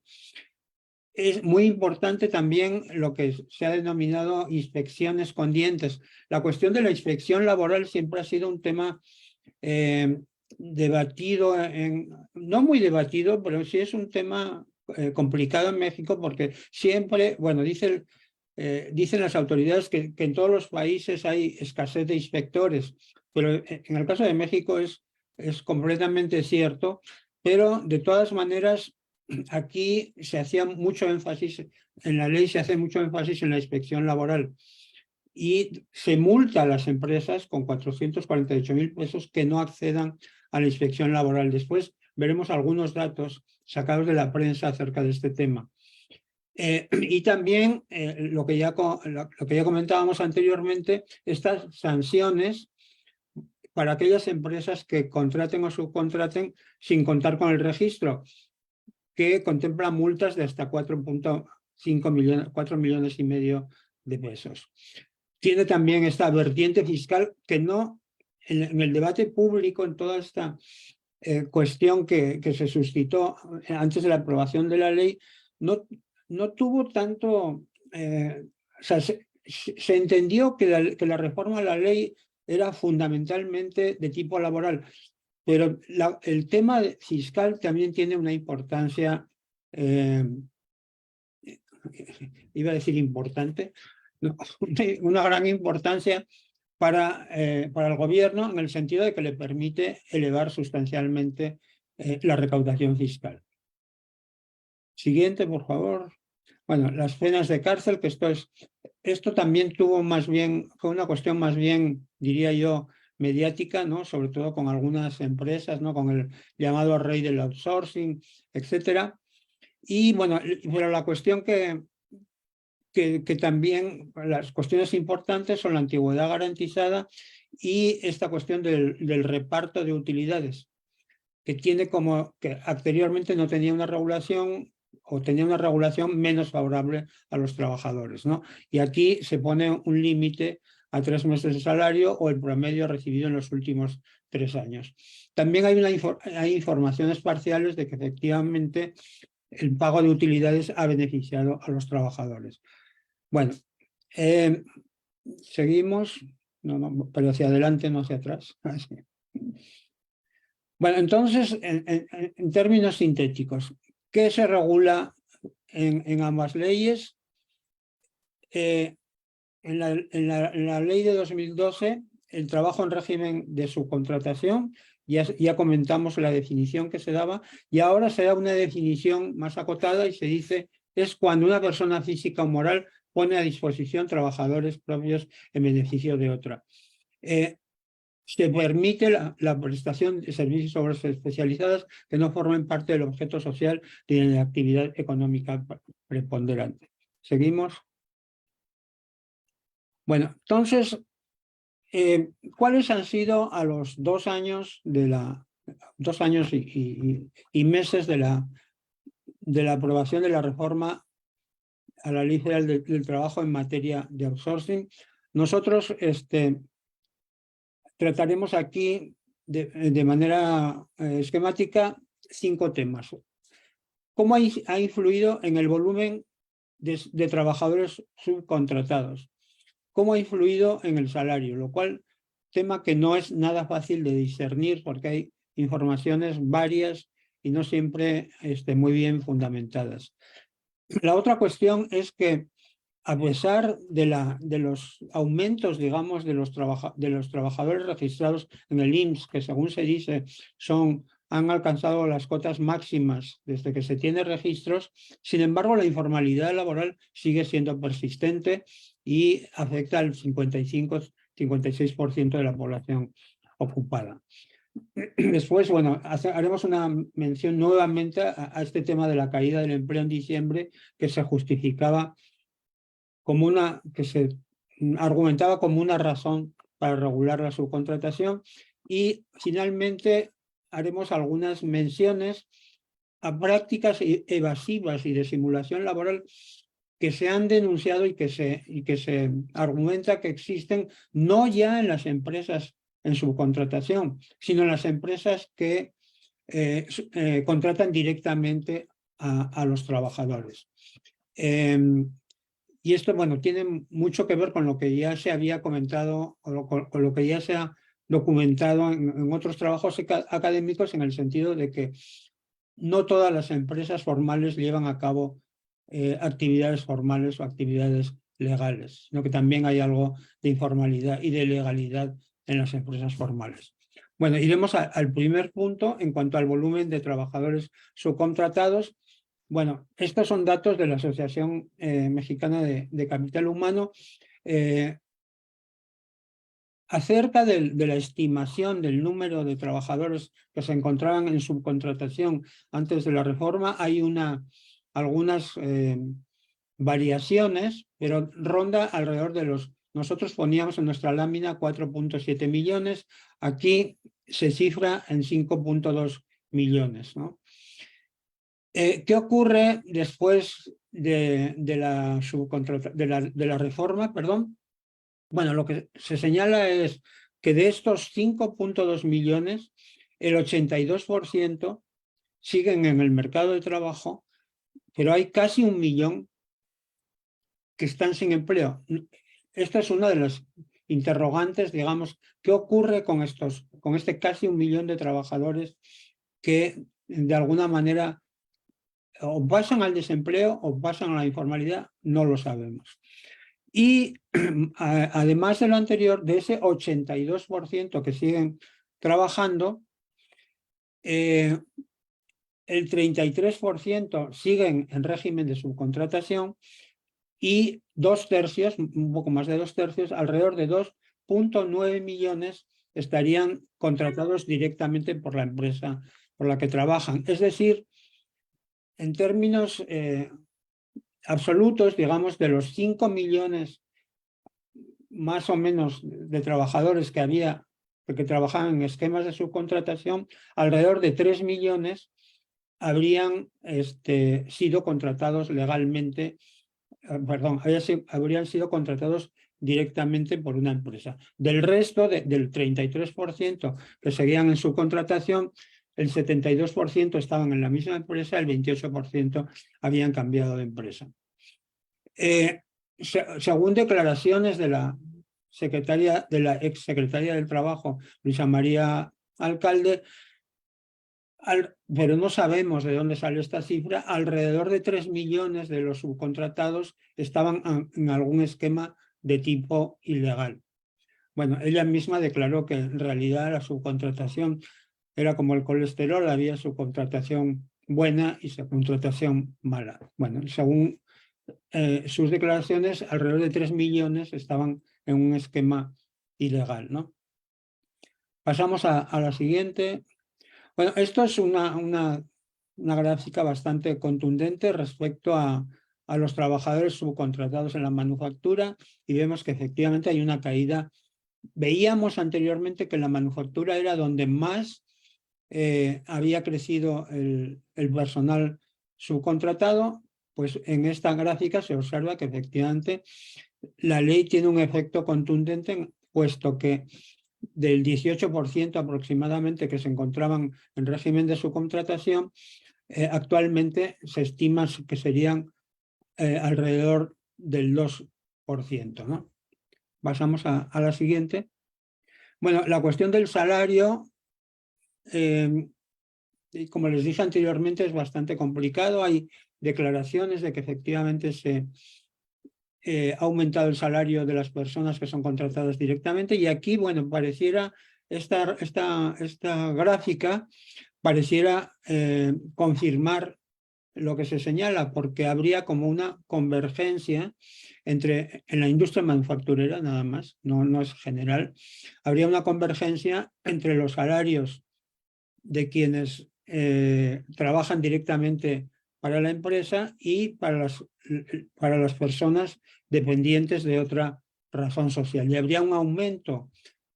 Es muy importante también lo que se ha denominado inspecciones con dientes. La cuestión de la inspección laboral siempre ha sido un tema debatido, no muy debatido, pero sí es un tema complicado en México porque siempre, bueno, dicen las autoridades que en todos los países hay escasez de inspectores, pero en el caso de México es completamente cierto, pero de todas maneras aquí se hacía mucho énfasis, en la ley se hace mucho énfasis en la inspección laboral y se multa a las empresas con 448.000 pesos que no accedan a la inspección laboral. Después veremos algunos datos sacados de la prensa acerca de este tema. Y también lo que ya comentábamos anteriormente, estas sanciones para aquellas empresas que contraten o subcontraten sin contar con el registro, que contempla multas de hasta 4,5 millones, 4,5 millones de pesos. Tiene también esta vertiente fiscal que no, en el debate público, en toda esta cuestión que se suscitó antes de la aprobación de la ley, no tuvo tanto, o sea, se entendió que la reforma a la ley era fundamentalmente de tipo laboral, pero el tema fiscal también tiene una importancia, iba a decir importante, no, una gran importancia para el gobierno en el sentido de que le permite elevar sustancialmente la recaudación fiscal. Siguiente, por favor. Bueno, las penas de cárcel, que esto también fue una cuestión más bien, diría yo, mediática, ¿no? Sobre todo con algunas empresas, ¿no? Con el llamado rey del outsourcing, etcétera. Y bueno, pero la cuestión que también, las cuestiones importantes son la antigüedad garantizada y esta cuestión del reparto de utilidades, que que anteriormente no tenía una regulación o tenía una regulación menos favorable a los trabajadores, ¿no? Y aquí se pone un límite a 3 meses de salario o el promedio recibido en los últimos 3 años. También hay informaciones parciales de que efectivamente el pago de utilidades ha beneficiado a los trabajadores. Bueno, seguimos, pero hacia adelante, no hacia atrás. Bueno, entonces, en términos sintéticos, ¿qué se regula en ambas leyes? En la ley de 2012, el trabajo en régimen de subcontratación, ya comentamos la definición que se daba, y ahora se da una definición más acotada y se dice, es cuando una persona física o moral pone a disposición trabajadores propios en beneficio de otra. Se permite la prestación de servicios o obras especializadas que no formen parte del objeto social ni de la actividad económica preponderante. ¿Seguimos? Bueno, entonces, ¿cuáles han sido a los 2 años y meses de la aprobación de la reforma a la Ley Federal del Trabajo en materia de outsourcing? Nosotros trataremos aquí de manera esquemática 5 temas. ¿Cómo ha influido en el volumen de trabajadores subcontratados? ¿Cómo ha influido en el salario? Lo cual, tema que no es nada fácil de discernir porque hay informaciones varias y no siempre muy bien fundamentadas. La otra cuestión es que a pesar de los aumentos, digamos, de los trabajadores registrados en el IMSS, que según se dice han alcanzado las cotas máximas desde que se tiene registros, sin embargo la informalidad laboral sigue siendo persistente y afecta al 56% de la población ocupada. Después, bueno, haremos una mención nuevamente a este tema de la caída del empleo en diciembre, que se justificaba que se argumentaba como una razón para regular la subcontratación. Y finalmente haremos algunas menciones a prácticas evasivas y de simulación laboral que se han denunciado y que se argumenta que existen no ya en las empresas en subcontratación, sino en las empresas que contratan directamente a los trabajadores. Y esto, bueno, tiene mucho que ver con lo que ya se había comentado o con lo que ya se ha documentado en otros trabajos académicos, en el sentido de que no todas las empresas formales llevan a cabo actividades formales o actividades legales, sino que también hay algo de informalidad y de legalidad en las empresas formales. Bueno, iremos al primer punto en cuanto al volumen de trabajadores subcontratados. Bueno, estos son datos de la Asociación Mexicana de Capital Humano. Acerca de la estimación del número de trabajadores que se encontraban en subcontratación antes de la reforma, hay algunas variaciones, pero ronda alrededor de nosotros poníamos en nuestra lámina 4.7 millones, aquí se cifra en 5.2 millones, ¿no? ¿Qué ocurre después de la reforma? Perdón. Bueno, lo que se señala es que de estos 5.2 millones, el 82% siguen en el mercado de trabajo, pero hay casi 1 millón que están sin empleo. Esta es una de las interrogantes, digamos, ¿qué ocurre con este casi 1 millón de trabajadores que de alguna manera o pasan al desempleo o pasan a la informalidad? No lo sabemos. Y además de lo anterior, de ese 82% que siguen trabajando, el 33% siguen en régimen de subcontratación y 2/3, un poco más de 2/3, alrededor de 2.9 millones estarían contratados directamente por la empresa por la que trabajan. Es decir, en términos absolutos, digamos, de los 5 millones más o menos de trabajadores que trabajaban en esquemas de subcontratación, alrededor de 3 millones habrían sido contratados legalmente, habrían sido contratados directamente por una empresa. Del resto, del 33% que seguían en subcontratación, el 72% estaban en la misma empresa, el 28% habían cambiado de empresa. Según declaraciones de la exsecretaria del Trabajo, Luisa María Alcalde, pero no sabemos de dónde sale esta cifra, alrededor de 3 millones de los subcontratados estaban en algún esquema de tipo ilegal. Bueno, ella misma declaró que en realidad la subcontratación era como el colesterol, había subcontratación buena y subcontratación mala. Bueno, según sus declaraciones, alrededor de 3 millones estaban en un esquema ilegal, ¿no? Pasamos a la siguiente. Bueno, esto es una gráfica bastante contundente respecto a los trabajadores subcontratados en la manufactura y vemos que efectivamente hay una caída. Veíamos anteriormente que en la manufactura era donde más había crecido el personal subcontratado. Pues en esta gráfica se observa que efectivamente la ley tiene un efecto contundente, puesto que del 18% aproximadamente que se encontraban en régimen de subcontratación, actualmente se estima que serían alrededor del 2%, ¿no? Pasamos a la siguiente. Bueno, la cuestión del salario, como les dije anteriormente, es bastante complicado. Hay declaraciones de que efectivamente se ha aumentado el salario de las personas que son contratadas directamente, y aquí, bueno, pareciera esta gráfica pareciera confirmar lo que se señala, porque habría como una convergencia en la industria manufacturera nada más, no es general, habría una convergencia entre los salarios de quienes trabajan directamente para la empresa y para las personas dependientes de otra razón social. Y habría un aumento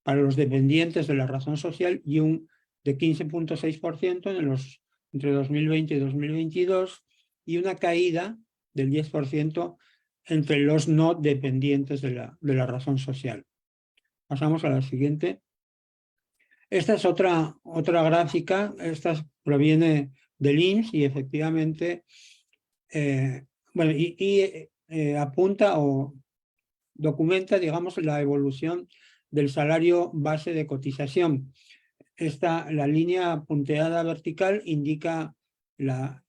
para los dependientes de la razón social y de 15,6% entre 2020 y 2022 y una caída del 10% entre los no dependientes de la razón social. Pasamos a la siguiente. Esta es otra gráfica, esta proviene del INSS y efectivamente apunta o documenta, digamos, la evolución del salario base de cotización. La línea punteada vertical indica la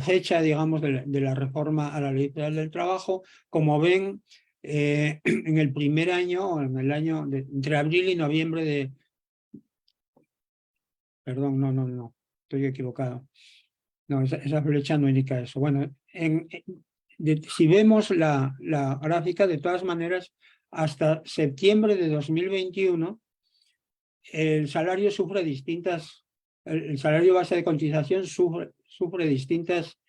fecha, digamos, de la reforma a la Ley Federal del Trabajo. Como ven, en el primer año, en el año entre abril y noviembre de... Perdón, no, estoy equivocado. No, esa flecha no indica eso. Bueno, si vemos la gráfica, de todas maneras, hasta septiembre de 2021, el salario sufre distintas, el salario base de cotización sufre distintas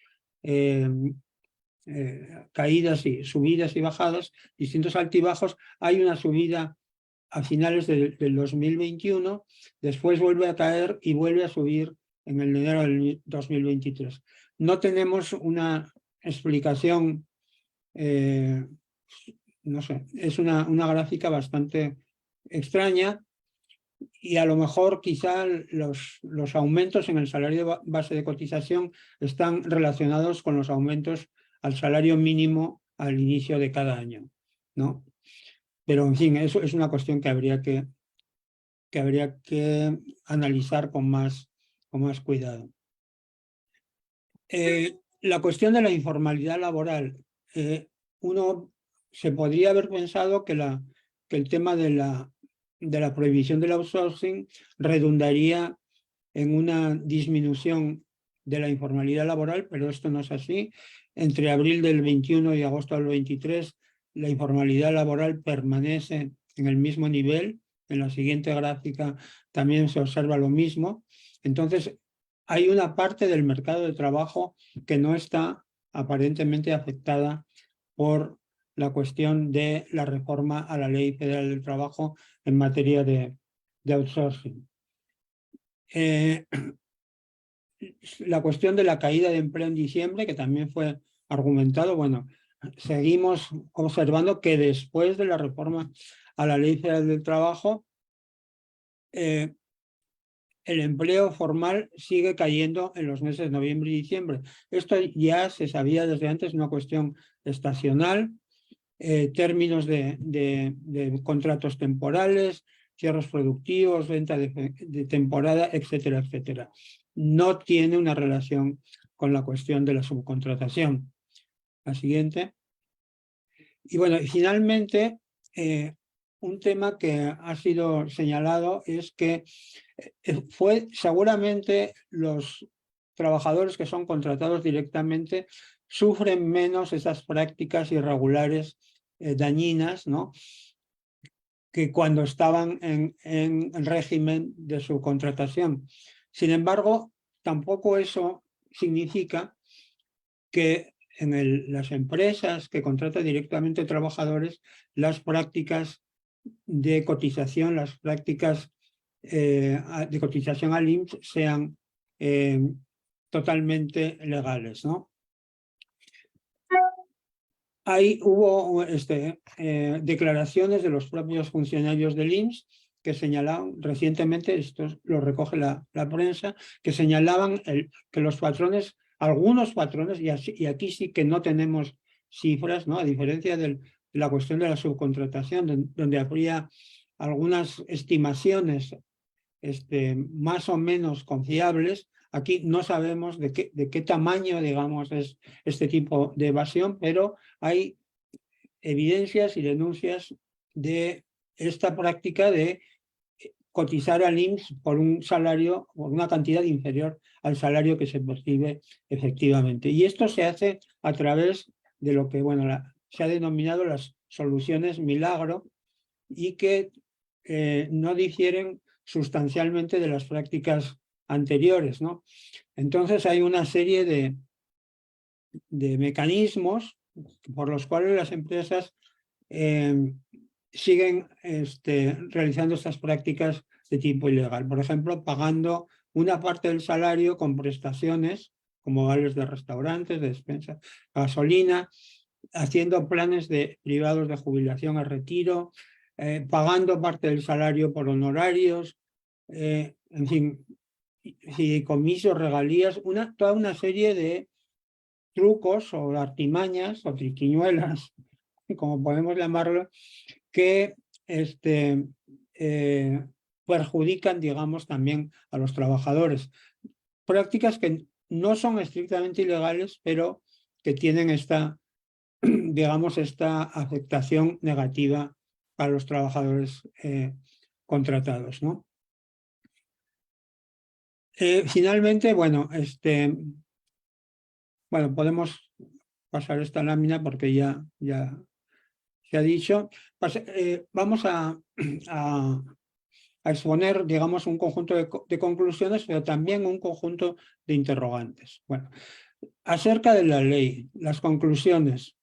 caídas y subidas y bajadas, distintos altibajos. Hay una subida a finales del 2021, después vuelve a caer y vuelve a subir en el enero del 2023. No tenemos una explicación, no sé, es una gráfica bastante extraña y a lo mejor quizá los aumentos en el salario base de cotización están relacionados con los aumentos al salario mínimo al inicio de cada año, ¿no? Pero en fin, eso es una cuestión que habría que analizar con más cuidado. La cuestión de la informalidad laboral. Uno se podría haber pensado que el tema de la prohibición del outsourcing redundaría en una disminución de la informalidad laboral, pero esto no es así. Entre abril del 21 y agosto del 23, la informalidad laboral permanece en el mismo nivel. En la siguiente gráfica también se observa lo mismo. Entonces, hay una parte del mercado de trabajo que no está aparentemente afectada por la cuestión de la reforma a la Ley Federal del Trabajo en materia de outsourcing. La cuestión de la caída de empleo en diciembre, que también fue argumentado, bueno, seguimos observando que después de la reforma a la Ley Federal del Trabajo, el empleo formal sigue cayendo en los meses de noviembre y diciembre. Esto ya se sabía desde antes, una cuestión estacional, términos de contratos temporales, cierres productivos, venta de temporada, etcétera, etcétera. No tiene una relación con la cuestión de la subcontratación. La siguiente. Y bueno, y finalmente, un tema que ha sido señalado es que seguramente los trabajadores que son contratados directamente sufren menos esas prácticas irregulares dañinas, ¿no?, que cuando estaban en régimen de subcontratación. Sin embargo, tampoco eso significa que en las empresas que contratan directamente trabajadores, las prácticas de cotización, las prácticas de cotización al INPS sean totalmente legales, ¿no? Ahí hubo declaraciones de los propios funcionarios del INPS que señalaban recientemente, esto lo recoge la prensa, que señalaban que los patrones, algunos patrones, y aquí sí que no tenemos cifras, ¿no?, a diferencia de la cuestión de la subcontratación, donde habría algunas estimaciones más o menos confiables. Aquí no sabemos de qué tamaño, digamos, es este tipo de evasión, pero hay evidencias y denuncias de esta práctica de cotizar al INPS por un salario, por una cantidad inferior al salario que se percibe efectivamente. Y esto se hace a través de lo que, bueno, se ha denominado las soluciones milagro y que no difieren sustancialmente de las prácticas anteriores, ¿no? Entonces hay una serie de mecanismos por los cuales las empresas siguen realizando estas prácticas de tipo ilegal. Por ejemplo, pagando una parte del salario con prestaciones, como vales de restaurantes, de despensa, gasolina, haciendo planes privados de jubilación a retiro, pagando parte del salario por honorarios, en fin, fideicomisos, regalías, toda una serie de trucos o artimañas o triquiñuelas, como podemos llamarlo, que perjudican, digamos, también a los trabajadores. Prácticas que no son estrictamente ilegales, pero que tienen esta, digamos, esta afectación negativa a los trabajadores contratados, ¿no? Finalmente, bueno, podemos pasar esta lámina porque ya se ha dicho. Vamos a exponer, digamos, un conjunto de conclusiones, pero también un conjunto de interrogantes. Bueno, acerca de la ley, las conclusiones.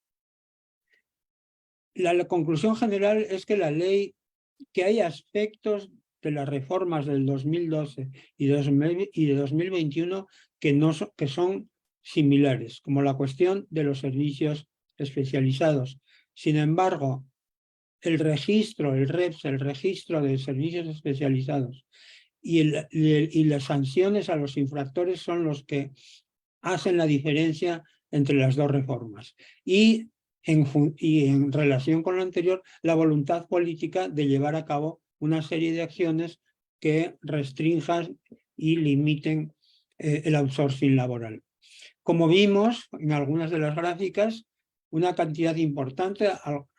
La conclusión general es que la ley, que hay aspectos de las reformas del 2012 y de 2021 que son similares, como la cuestión de los servicios especializados. Sin embargo, el registro, el REPS, el registro de servicios especializados y las sanciones a los infractores son los que hacen la diferencia entre las dos reformas. Y en relación con lo anterior, la voluntad política de llevar a cabo una serie de acciones que restrinjan y limiten el outsourcing laboral. Como vimos en algunas de las gráficas, una cantidad importante,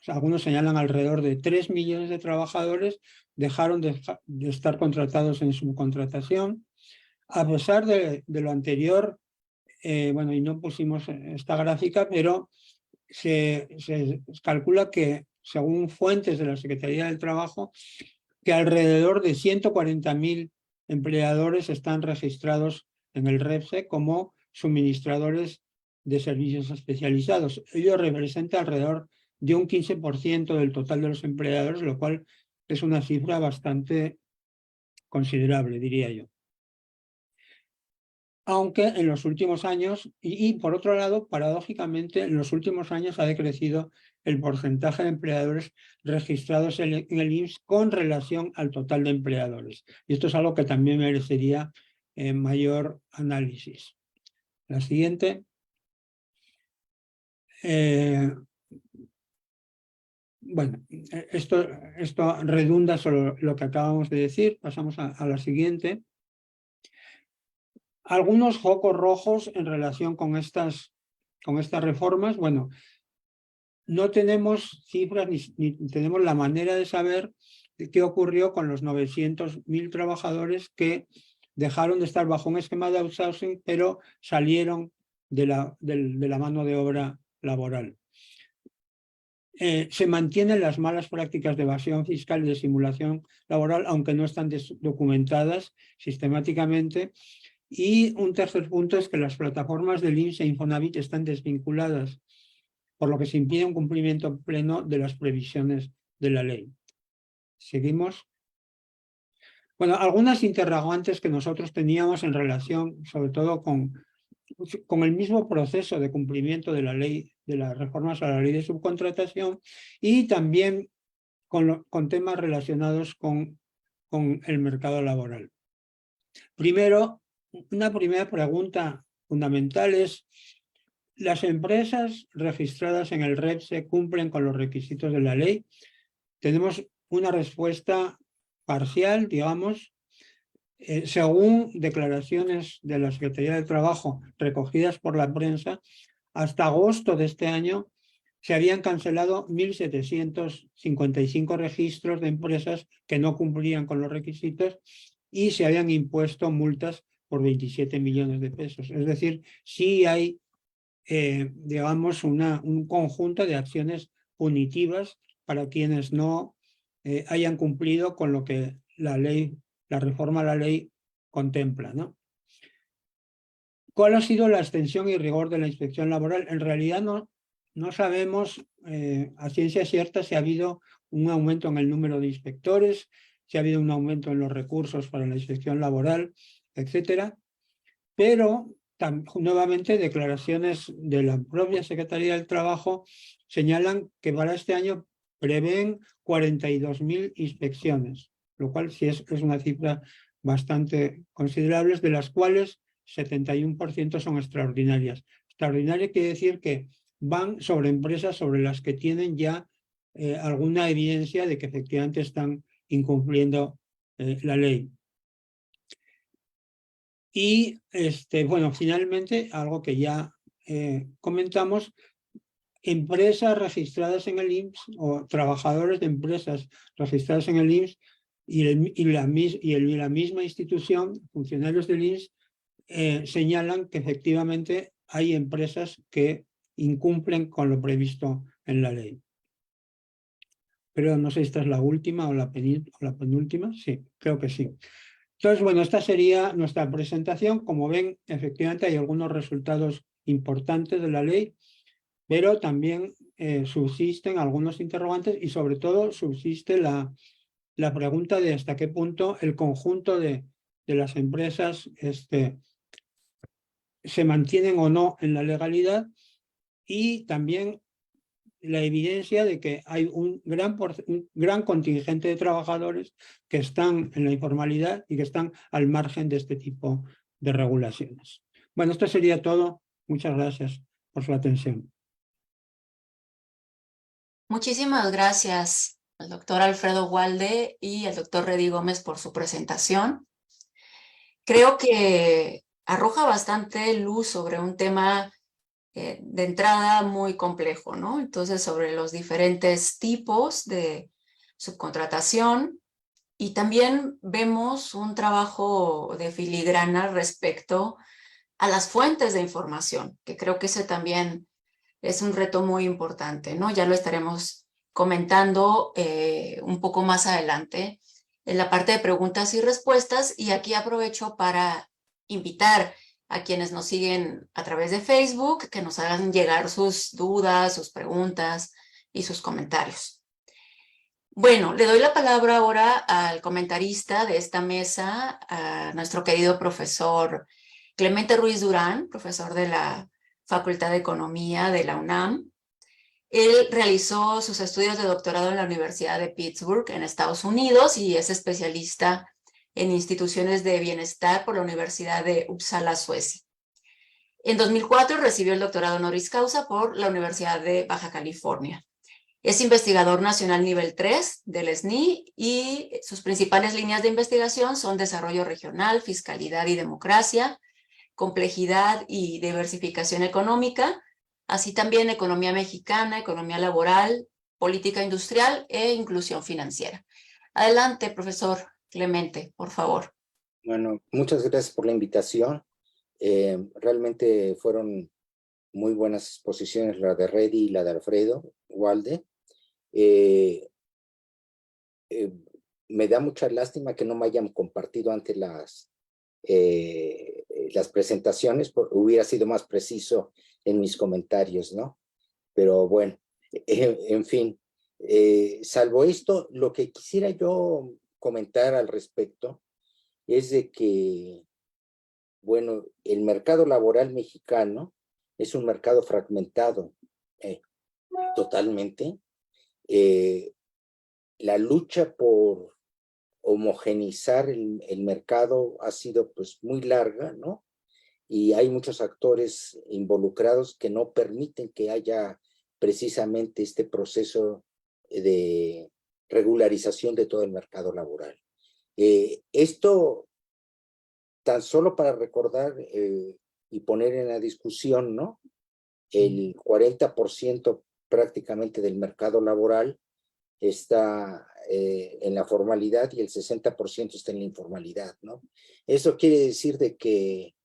algunos señalan alrededor de 3 millones de trabajadores, dejaron de estar contratados en subcontratación. A pesar de lo anterior, bueno, y no pusimos esta gráfica, pero se calcula que, según fuentes de la Secretaría del Trabajo, que alrededor de 140.000 empleadores están registrados en el REPSE como suministradores de servicios especializados. Ello representa alrededor de un 15% del total de los empleadores, lo cual es una cifra bastante considerable, diría yo. Aunque en los últimos años, y por otro lado, paradójicamente, en los últimos años ha decrecido el porcentaje de empleadores registrados en el IMSS con relación al total de empleadores. Y esto es algo que también merecería mayor análisis. La siguiente. Bueno, esto redunda sobre lo que acabamos de decir. Pasamos a la siguiente. Algunos focos rojos en relación con estas reformas. Bueno, no tenemos cifras ni tenemos la manera de saber qué ocurrió con los 900.000 trabajadores que dejaron de estar bajo un esquema de outsourcing, pero salieron de la mano de obra laboral. Se mantienen las malas prácticas de evasión fiscal y de simulación laboral, aunque no están documentadas sistemáticamente. Y un tercer punto es que las plataformas del INSS e Infonavit están desvinculadas, por lo que se impide un cumplimiento pleno de las previsiones de la ley. Seguimos. Bueno, algunas interrogantes que nosotros teníamos en relación, sobre todo con el mismo proceso de cumplimiento de la ley, de las reformas a la ley de subcontratación, y también con temas relacionados con el mercado laboral. Primero, una primera pregunta fundamental es: ¿las empresas registradas en el REPSE cumplen con los requisitos de la ley? Tenemos una respuesta parcial, digamos. Según declaraciones de la Secretaría del Trabajo recogidas por la prensa, hasta agosto de este año se habían cancelado 1.755 registros de empresas que no cumplían con los requisitos y se habían impuesto multas por 27 millones de pesos. Es decir, sí hay, digamos, un conjunto de acciones punitivas para quienes no hayan cumplido con lo que la reforma a la ley contempla, ¿no? ¿Cuál ha sido la extensión y rigor de la inspección laboral? En realidad no sabemos a ciencia cierta si ha habido un aumento en el número de inspectores, si ha habido un aumento en los recursos para la inspección laboral, etcétera. Pero nuevamente declaraciones de la propia Secretaría del Trabajo señalan que para este año prevén 42.000 inspecciones, lo cual sí es una cifra bastante considerable, de las cuales 71% son extraordinarias. Extraordinaria quiere decir que van sobre empresas sobre las que tienen ya alguna evidencia de que efectivamente están incumpliendo la ley. Y bueno, finalmente, algo que ya comentamos, empresas registradas en el IMSS o trabajadores de empresas registradas en el IMSS y la misma institución, funcionarios del IMSS, señalan que efectivamente hay empresas que incumplen con lo previsto en la ley. Pero no sé si esta es la última o la penúltima. Sí, creo que sí. Entonces, bueno, esta sería nuestra presentación. Como ven, efectivamente hay algunos resultados importantes de la ley, pero también subsisten algunos interrogantes y sobre todo subsiste la pregunta de hasta qué punto el conjunto de las empresas se mantienen o no en la legalidad, y también la evidencia de que hay un gran contingente de trabajadores que están en la informalidad y que están al margen de este tipo de regulaciones. Bueno, esto sería todo. Muchas gracias por su atención. Muchísimas gracias al doctor Alfredo Walde y al doctor Reddy Gómez por su presentación. Creo que arroja bastante luz sobre un tema de entrada muy complejo, ¿no? Entonces, sobre los diferentes tipos de subcontratación, y también vemos un trabajo de filigrana respecto a las fuentes de información, que creo que ese también es un reto muy importante, ¿no? Ya lo estaremos comentando un poco más adelante en la parte de preguntas y respuestas, y aquí aprovecho para invitar a quienes nos siguen a través de Facebook que nos hagan llegar sus dudas, sus preguntas y sus comentarios. Bueno, le doy la palabra ahora al comentarista de esta mesa, a nuestro querido profesor Clemente Ruiz Durán, profesor de la Facultad de Economía de la UNAM. Él realizó sus estudios de doctorado en la Universidad de Pittsburgh, en Estados Unidos, y es especialista en instituciones de bienestar por la Universidad de Uppsala, Suecia. En 2004 recibió el doctorado honoris causa por la Universidad de Baja California. Es investigador nacional nivel 3 del SNI y sus principales líneas de investigación son desarrollo regional, fiscalidad y democracia, complejidad y diversificación económica, así también economía mexicana, economía laboral, política industrial e inclusión financiera. Adelante, profesor Clemente, por favor. Bueno, muchas gracias por la invitación. Realmente fueron muy buenas exposiciones, la de Reddy y la de Alfredo Walde. Me da mucha lástima que no me hayan compartido antes las presentaciones, porque hubiera sido más preciso en mis comentarios, ¿no? Pero bueno, en fin, salvo esto, lo que quisiera yo comentar al respecto es de que, bueno, el mercado laboral mexicano es un mercado fragmentado totalmente. La lucha por homogeneizar el mercado ha sido pues muy larga, ¿no? Y hay muchos actores involucrados que no permiten que haya precisamente este proceso de regularización de todo el mercado laboral. Esto, tan solo para recordar y poner en la discusión, ¿no? El 40% prácticamente del mercado laboral está en la formalidad y el 60% está en la informalidad, ¿no? Eso quiere decir de que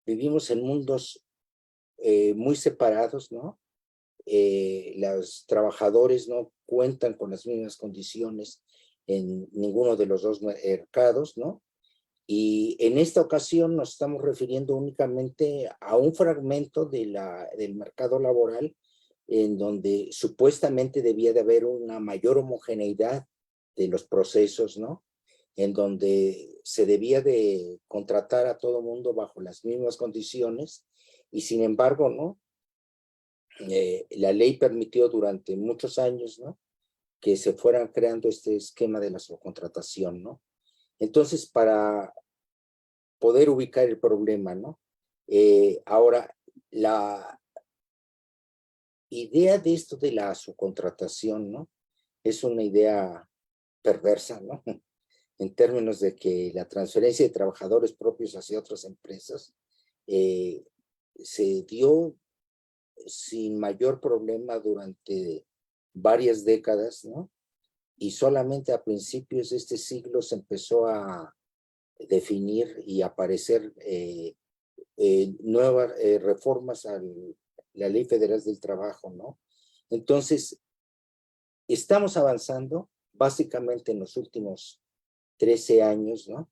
vivimos en mundos muy separados, ¿no? Los trabajadores no cuentan con las mismas condiciones en ninguno de los dos mercados, ¿no? Y en esta ocasión nos estamos refiriendo únicamente a un fragmento del mercado laboral en donde supuestamente debía de haber una mayor homogeneidad de los procesos, ¿no? En donde se debía de contratar a todo mundo bajo las mismas condiciones y sin embargo, ¿no? La ley permitió durante muchos años, ¿no? Que se fueran creando este esquema de la subcontratación, ¿no? Entonces, para poder ubicar el problema, ¿no? Ahora, la idea de esto de la subcontratación, ¿no? Es una idea perversa, ¿no? En términos de que la transferencia de trabajadores propios hacia otras empresas se dio sin mayor problema durante varias décadas, ¿no? Y solamente a principios de este siglo se empezó a definir y aparecer nuevas reformas a la Ley Federal del Trabajo, ¿no? Entonces, estamos avanzando básicamente en los últimos 13 años, ¿no?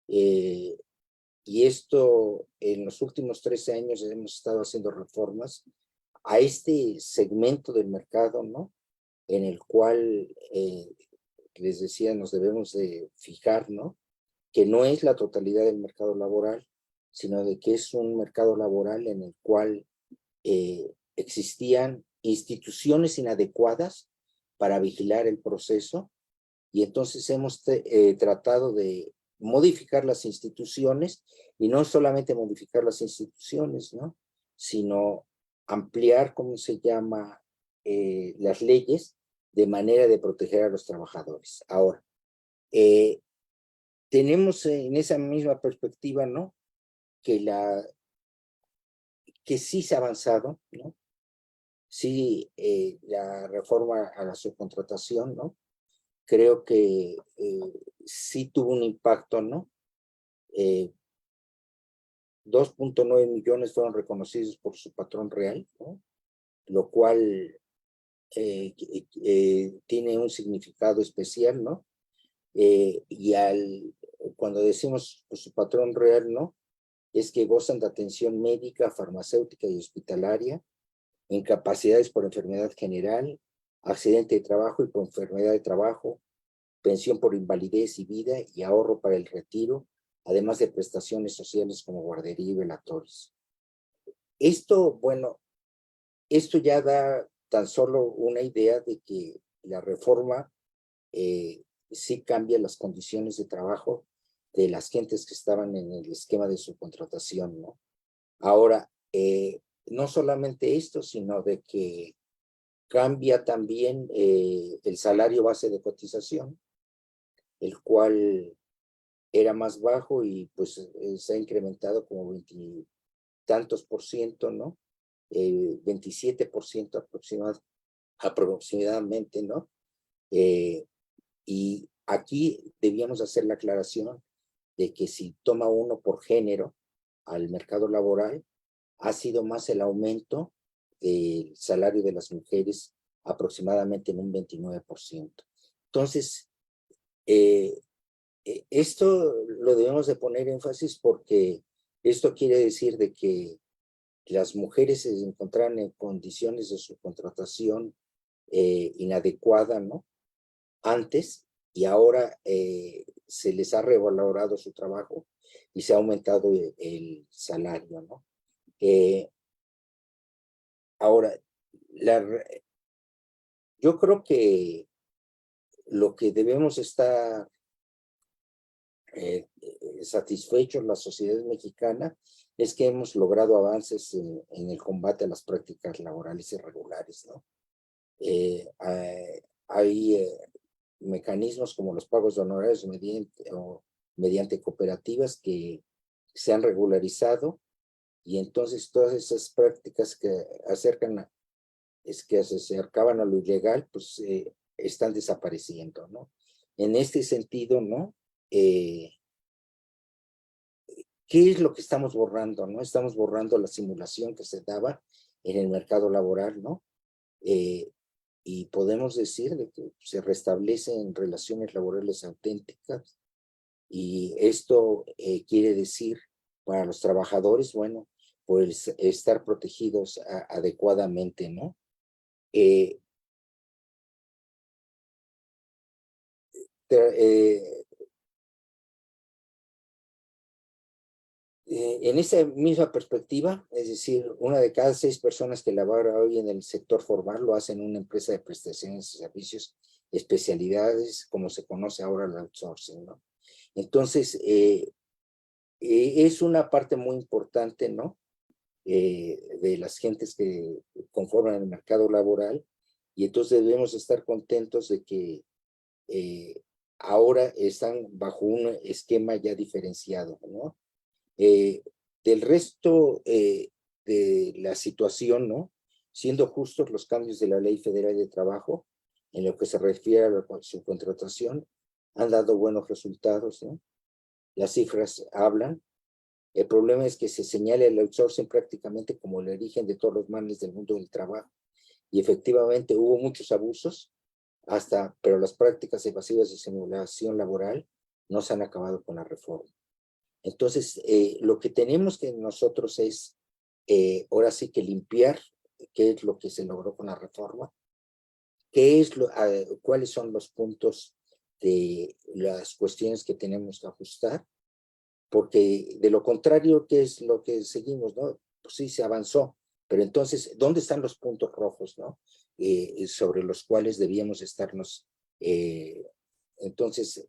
Y esto, en los últimos 13 años hemos estado haciendo reformas a este segmento del mercado, ¿no? En el cual, les decía, nos debemos de fijar, ¿no? Que no es la totalidad del mercado laboral, sino de que es un mercado laboral en el cual existían instituciones inadecuadas para vigilar el proceso y entonces hemos tratado de modificar las instituciones y no solamente modificar las instituciones, ¿no? Sino ampliar, ¿cómo se llama?, las leyes de manera de proteger a los trabajadores. Ahora, tenemos en esa misma perspectiva, ¿no? Que sí se ha avanzado, ¿no? Sí, la reforma a la subcontratación, ¿no? Creo que sí tuvo un impacto, ¿no? 2.9 millones fueron reconocidos por su patrón real, ¿no? Lo cual tiene un significado especial, ¿no? Y cuando decimos por su patrón real, ¿no? Es que gozan de atención médica, farmacéutica y hospitalaria, incapacidades por enfermedad general, accidente de trabajo y por enfermedad de trabajo, pensión por invalidez y vida y ahorro para el retiro, además de prestaciones sociales como guardería y velatorios. Esto, bueno, esto ya da tan solo una idea de que la reforma sí cambia las condiciones de trabajo de las gentes que estaban en el esquema de subcontratación, ¿no? Ahora, no solamente esto, sino de que cambia también el salario base de cotización, el cual era más bajo y pues se ha incrementado como 20 tantos por ciento, ¿no? 27% aproximadamente, ¿no? Y aquí debíamos hacer la aclaración de que si toma uno por género al mercado laboral, ha sido más el aumento del salario de las mujeres aproximadamente en un 29%. Entonces, esto lo debemos de poner énfasis porque esto quiere decir de que las mujeres se encontraron en condiciones de subcontratación inadecuada, ¿no? Antes, y ahora se les ha revalorado su trabajo y se ha aumentado el salario, ¿no? Ahora, yo creo que lo que debemos estar satisfechos la sociedad mexicana es que hemos logrado avances en el combate a las prácticas laborales irregulares, ¿no? Hay mecanismos como los pagos de honorarios mediante cooperativas que se han regularizado y entonces todas esas prácticas que se acercaban a lo ilegal, pues están desapareciendo, ¿no? En este sentido, ¿no? ¿Qué es lo que estamos borrando, no? Estamos borrando la simulación que se daba en el mercado laboral, ¿no? Y podemos decir de que se restablecen relaciones laborales auténticas, Y esto quiere decir para los trabajadores, bueno, pues estar protegidos adecuadamente, ¿no? En esa misma perspectiva, es decir, 1 de cada 6 personas que labora hoy en el sector formal lo hacen en una empresa de prestaciones y servicios, especialidades, como se conoce ahora el outsourcing, ¿no? Entonces, es una parte muy importante, ¿no? De las gentes que conforman el mercado laboral, y entonces debemos estar contentos de que ahora están bajo un esquema ya diferenciado, ¿no? Del resto de la situación, ¿no? Siendo justos los cambios de la Ley Federal de Trabajo, en lo que se refiere a la subcontratación, han dado buenos resultados, ¿no? Las cifras hablan. El problema es que se señala el outsourcing prácticamente como el origen de todos los males del mundo del trabajo. Y efectivamente hubo muchos abusos, pero las prácticas evasivas de simulación laboral no se han acabado con la reforma. Entonces, lo que tenemos que nosotros es, ahora sí que limpiar qué es lo que se logró con la reforma, cuáles son los puntos de las cuestiones que tenemos que ajustar, porque de lo contrario, ¿qué es lo que seguimos, no? Pues sí, se avanzó, pero entonces, ¿dónde están los puntos rojos, no? Sobre los cuales debíamos estarnos, entonces,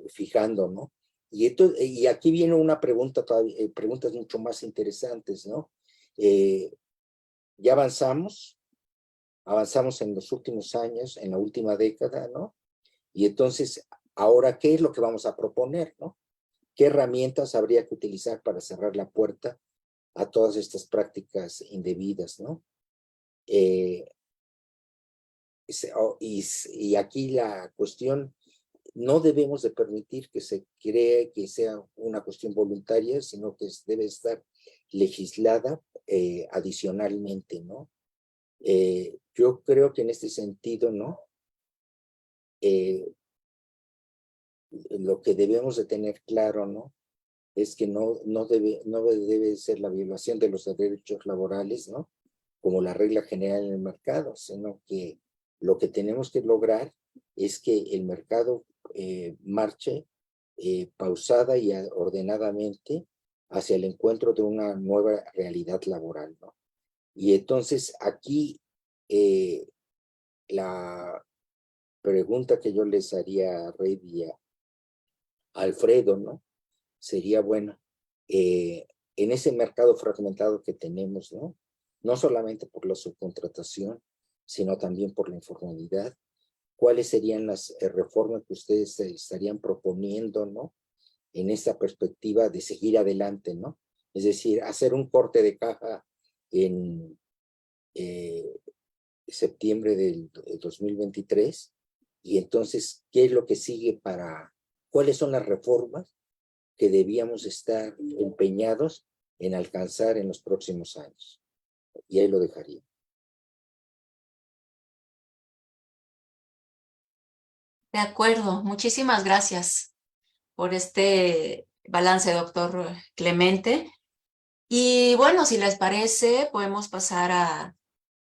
fijando, ¿no? Y aquí viene una pregunta, preguntas mucho más interesantes, ¿no? Ya avanzamos en los últimos años, en la última década, ¿no? Y entonces, ahora, ¿qué es lo que vamos a proponer, no? ¿Qué herramientas habría que utilizar para cerrar la puerta a todas estas prácticas indebidas, ¿no? Y aquí la cuestión, no debemos de permitir que se cree que sea una cuestión voluntaria, sino que debe estar legislada adicionalmente, ¿no? Yo creo que en este sentido, ¿no? Lo que debemos de tener claro, ¿no? Es que no debe ser la violación de los derechos laborales, ¿no? Como la regla general en el mercado, sino que lo que tenemos que lograr es que el mercado marche pausada y ordenadamente hacia el encuentro de una nueva realidad laboral, ¿no? Y entonces aquí la pregunta que yo les haría a Rey y a Alfredo, ¿no? Sería, bueno, en ese mercado fragmentado que tenemos, ¿no? No solamente por la subcontratación, sino también por la informalidad, ¿cuáles serían las reformas que ustedes estarían proponiendo, ¿no? En esta perspectiva de seguir adelante, ¿no? Es decir, hacer un corte de caja en septiembre del 2023, y entonces, ¿qué es lo que sigue cuáles son las reformas que debíamos estar empeñados en alcanzar en los próximos años? Y ahí lo dejaría. De acuerdo, muchísimas gracias por este balance, doctor Clemente. Y bueno, si les parece, podemos pasar a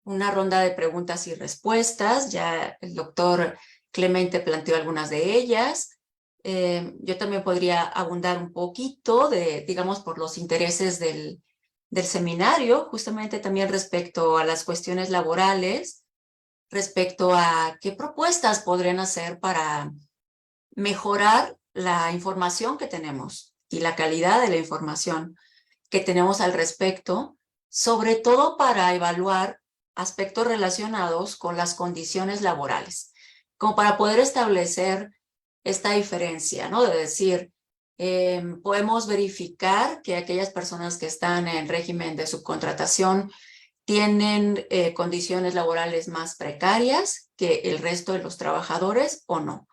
una ronda de preguntas y respuestas. Ya el doctor Clemente planteó algunas de ellas. Yo también podría abundar un poquito digamos, por los intereses del seminario, justamente también respecto a las cuestiones laborales, respecto a qué propuestas podrían hacer para mejorar la información que tenemos y la calidad de la información que tenemos al respecto, sobre todo para evaluar aspectos relacionados con las condiciones laborales, como para poder establecer esta diferencia, ¿no? De decir, podemos verificar que aquellas personas que están en régimen de subcontratación tienen condiciones laborales más precarias que el resto de los trabajadores o no.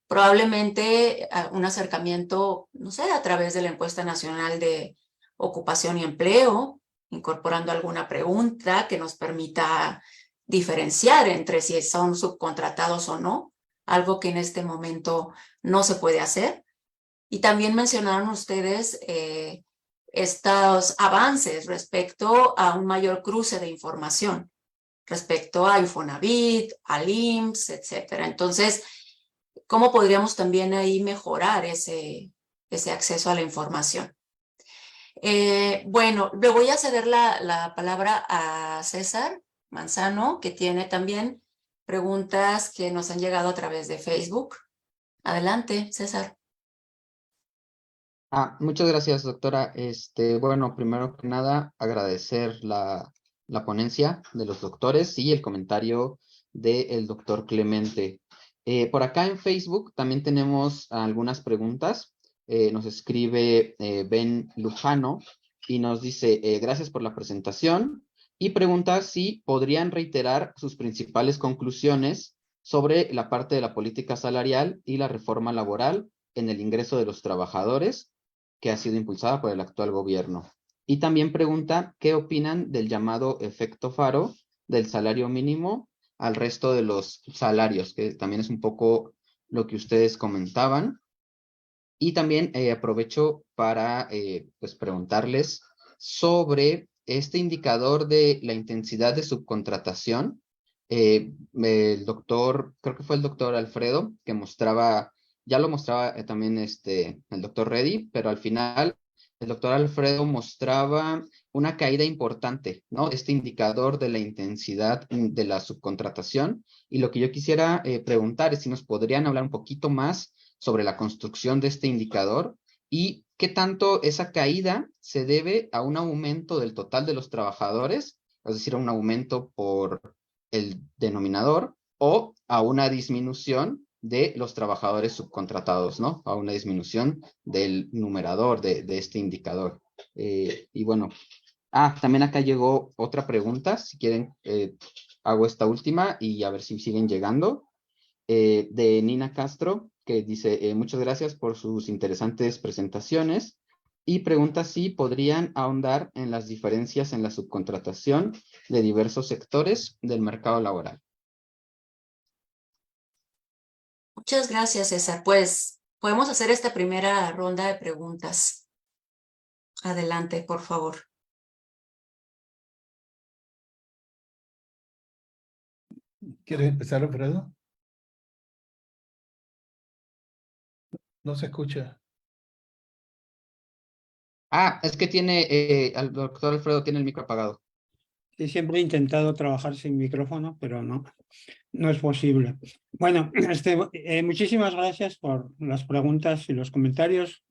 Probablemente un acercamiento, no sé, a través de la Encuesta Nacional de Ocupación y Empleo, incorporando alguna pregunta que nos permita diferenciar entre si son subcontratados o no, algo que en este momento no se puede hacer. Y también mencionaron ustedes estos avances respecto a un mayor cruce de información, respecto a Infonavit, al IMSS, etcétera. Entonces, ¿cómo podríamos también ahí mejorar ese acceso a la información? Bueno, le voy a ceder la palabra a César Manzano, que tiene también preguntas que nos han llegado a través de Facebook. Adelante, César. Muchas gracias, doctora. Bueno, primero que nada, agradecer la ponencia de los doctores y el comentario del doctor Clemente. Por acá en Facebook también tenemos algunas preguntas. Nos escribe Ben Lujano y nos dice, gracias por la presentación, y pregunta si podrían reiterar sus principales conclusiones sobre la parte de la política salarial y la reforma laboral en el ingreso de los trabajadores que ha sido impulsada por el actual gobierno. Y también pregunta qué opinan del llamado efecto Faro del salario mínimo al resto de los salarios, que también es un poco lo que ustedes comentaban. Y también aprovecho para pues preguntarles sobre este indicador de la intensidad de subcontratación. El doctor, creo que fue el doctor Alfredo, que mostraba, ya lo mostraba también el doctor Reddy, pero al final el doctor Alfredo mostraba una caída importante, ¿no? Este indicador de la intensidad de la subcontratación. Y lo que yo quisiera preguntar es si nos podrían hablar un poquito más sobre la construcción de este indicador y qué tanto esa caída se debe a un aumento del total de los trabajadores, es decir, a un aumento por el denominador, o a una disminución de los trabajadores subcontratados, ¿no? A una disminución del numerador de este indicador. Y bueno, también acá llegó otra pregunta, si quieren hago esta última y a ver si siguen llegando, de Nina Castro, que dice, muchas gracias por sus interesantes presentaciones, y pregunta si podrían ahondar en las diferencias en la subcontratación de diversos sectores del mercado laboral. Muchas gracias, César. Pues podemos hacer esta primera ronda de preguntas. Adelante, por favor. ¿Quieres empezar, Alfredo? No se escucha. Es que tiene, el doctor Alfredo tiene el micro apagado. Sí, siempre he intentado trabajar sin micrófono, pero no es posible. Bueno, muchísimas gracias por las preguntas y los comentarios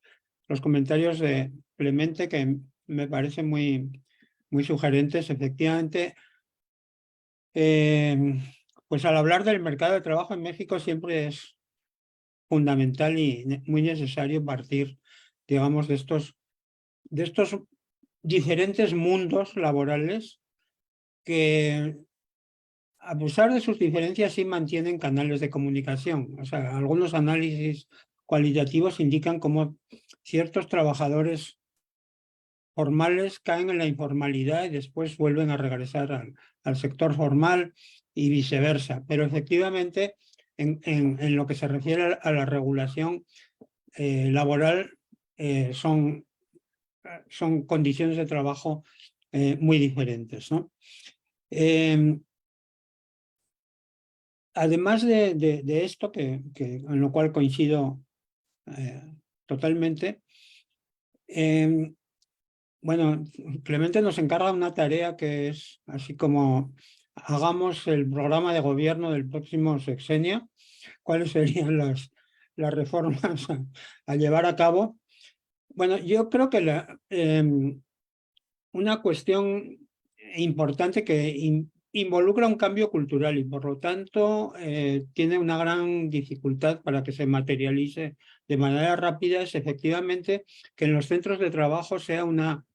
de Clemente, que me parecen muy sugerentes. Efectivamente, pues al hablar del mercado de trabajo en México siempre es fundamental y muy necesario partir, digamos, de estos diferentes mundos laborales que, a pesar de sus diferencias, sí mantienen canales de comunicación. O sea, algunos análisis cualitativos indican cómo ciertos trabajadores formales caen en la informalidad y después vuelven a regresar al sector formal y viceversa. Pero efectivamente, en lo que se refiere a la regulación laboral, son condiciones de trabajo muy diferentes, ¿no? Además de esto, en lo cual coincido totalmente, bueno, Clemente nos encarga una tarea que es así como hagamos el programa de gobierno del próximo sexenio, cuáles serían las reformas a llevar a cabo. Bueno, yo creo que una cuestión importante que involucra un cambio cultural y por lo tanto tiene una gran dificultad para que se materialice de manera rápida es efectivamente que en los centros de trabajo sea una